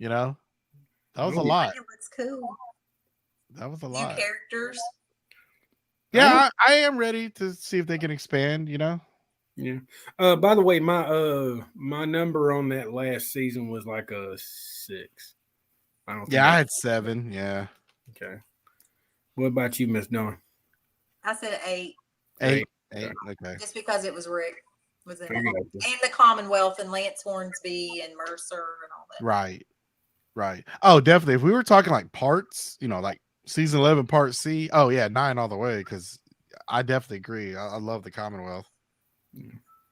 that was a lot. It looks cool. That was a lot. New characters. Yeah, I am ready to see if they can expand. Yeah. By the way, my number on that last season was like a 6. I had 7. Yeah. Okay. What about you, Miss Dawn? I said 8. 8. Okay. Just because it was Rick was in it. And the Commonwealth and Lance Hornsby and Mercer and all that. Right. Oh, definitely. If we were talking like parts, like season 11 part C. Oh yeah, 9 all the way. Because I definitely agree. I love the Commonwealth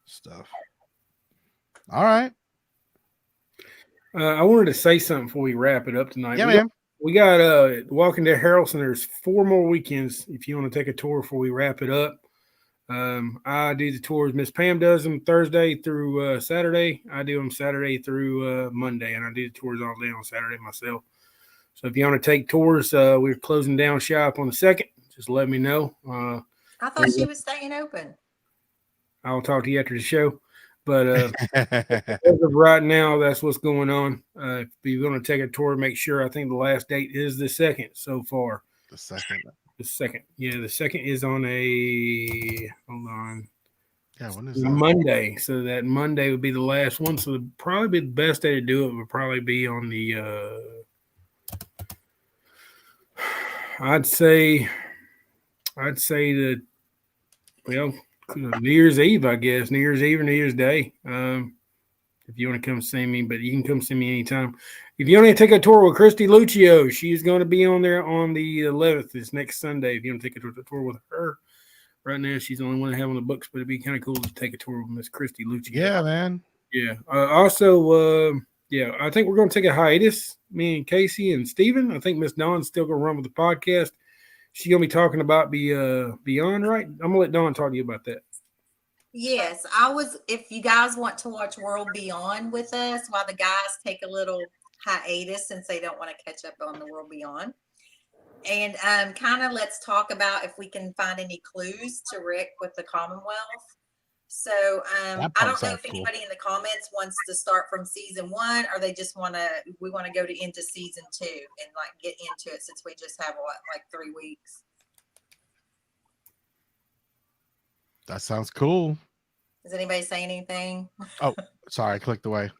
stuff. All right. I wanted to say something before we wrap it up tonight. Yeah, man. We got Walking Dead Harrelson. There's 4 more weekends if you want to take a tour before we wrap it up. I do the tours. Miss Pam does them Thursday through Saturday. I do them Saturday through Monday, and I do the tours all day on Saturday myself. So if you want to take tours, we're closing down shop on the 2nd. Just let me know. I thought she was staying open. I'll talk to you after the show. But as of right now, that's what's going on. If you're going to take a tour, make sure. I think the last date is the 2nd so far. The 2nd. The 2nd. Yeah, the 2nd is on a – hold on. Yeah, when is that? Monday. So that Monday would be the last one. So probably the best day to do it would probably be on the I'd say that, well, New Year's Eve, I guess. New Year's Eve or New Year's Day. If you want to come see me, but you can come see me anytime. If you want to take a tour with Christy Lucio, she's going to be on there on the 11th. This next Sunday. If you want to take a tour with her Right now, she's the only one I have on the books, but it'd be kind of cool to take a tour with Miss Christy Lucci. Yeah, man. Yeah. Also, yeah, I think we're going to take a hiatus. Me and Casey and Steven. I think Miss Dawn's still going to run with the podcast. She's going to be talking about Beyond, right? I'm going to let Dawn talk to you about that. Yes, if you guys want to watch World Beyond with us while the guys take a little hiatus since they don't want to catch up on the World Beyond. And kind of let's talk about if we can find any clues to Rick with the Commonwealth. So I don't know if anybody in the comments wants to start from season 1 or they just we want to go into season 2 and like get into it since we just have like 3 weeks. That sounds cool. Does anybody say anything? Oh, sorry, I clicked away.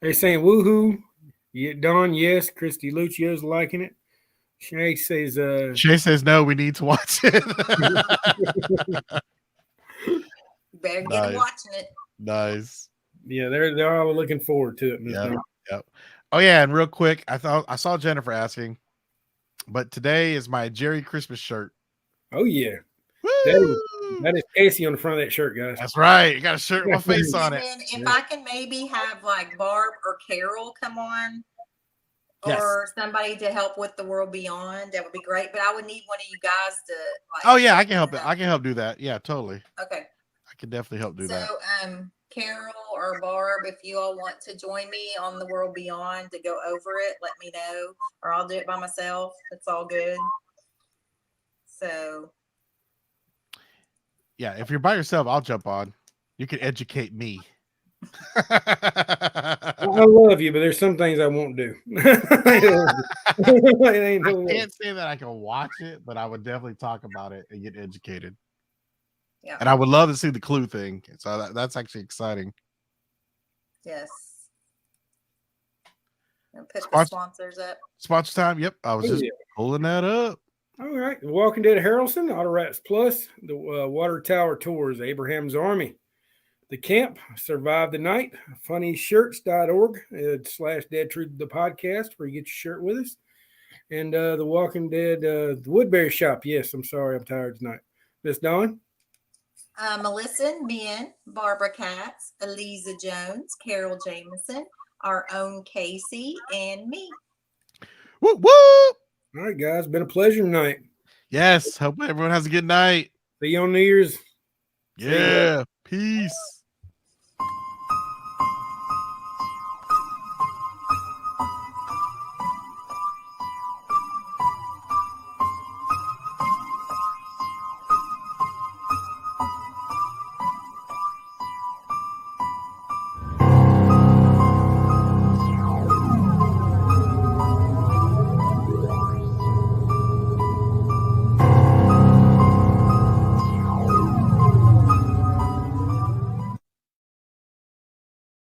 They're saying woohoo. Yeah, Dawn, yes. Christy Lucio's liking it. Shay says no, we need to watch it. Better get watching it. Nice. Yeah, they're all looking forward to it. Yep. Oh yeah, and real quick, I saw Jennifer asking, but today is my Jerry Christmas shirt. Oh yeah. Woo! That is Casey on the front of that shirt, guys. That's right. You got a shirt with my face on it. And if I can maybe have like Barb or Carol come on, or somebody to help with the World Beyond, that would be great. But I would need one of you guys to. Like, oh yeah, I can help. I can help do that. Yeah, totally. Okay. I can definitely help do that. So, Carol or Barb, if you all want to join me on the World Beyond to go over it, let me know, or I'll do it by myself. It's all good. So. Yeah, if you're by yourself, I'll jump on. You can educate me. I love you, but there's some things I won't do. I can't say that I can watch it, but I would definitely talk about it and get educated. Yeah. And I would love to see the Clue thing. So that's actually exciting. Yes. And put the sponsors up. Sponsor time. Yep. I was just pulling that up. All right. The Walking Dead Harrelson, Auto Rats Plus, the Water Tower Tours, Abraham's Army, the camp, Survive the Night, funnyshirts.org/Dead Truth, the podcast, where you get your shirt with us. And the Walking Dead, the Woodbury Shop. Yes, I'm sorry. I'm tired tonight. Miss Dawn? Melissa and Ben, Barbara Katz, Eliza Jones, Carol Jameson, our own Casey, and me. Woo woo! All right, guys. Been a pleasure tonight. Yes. Hope everyone has a good night. See you on New Year's. Yeah. Peace.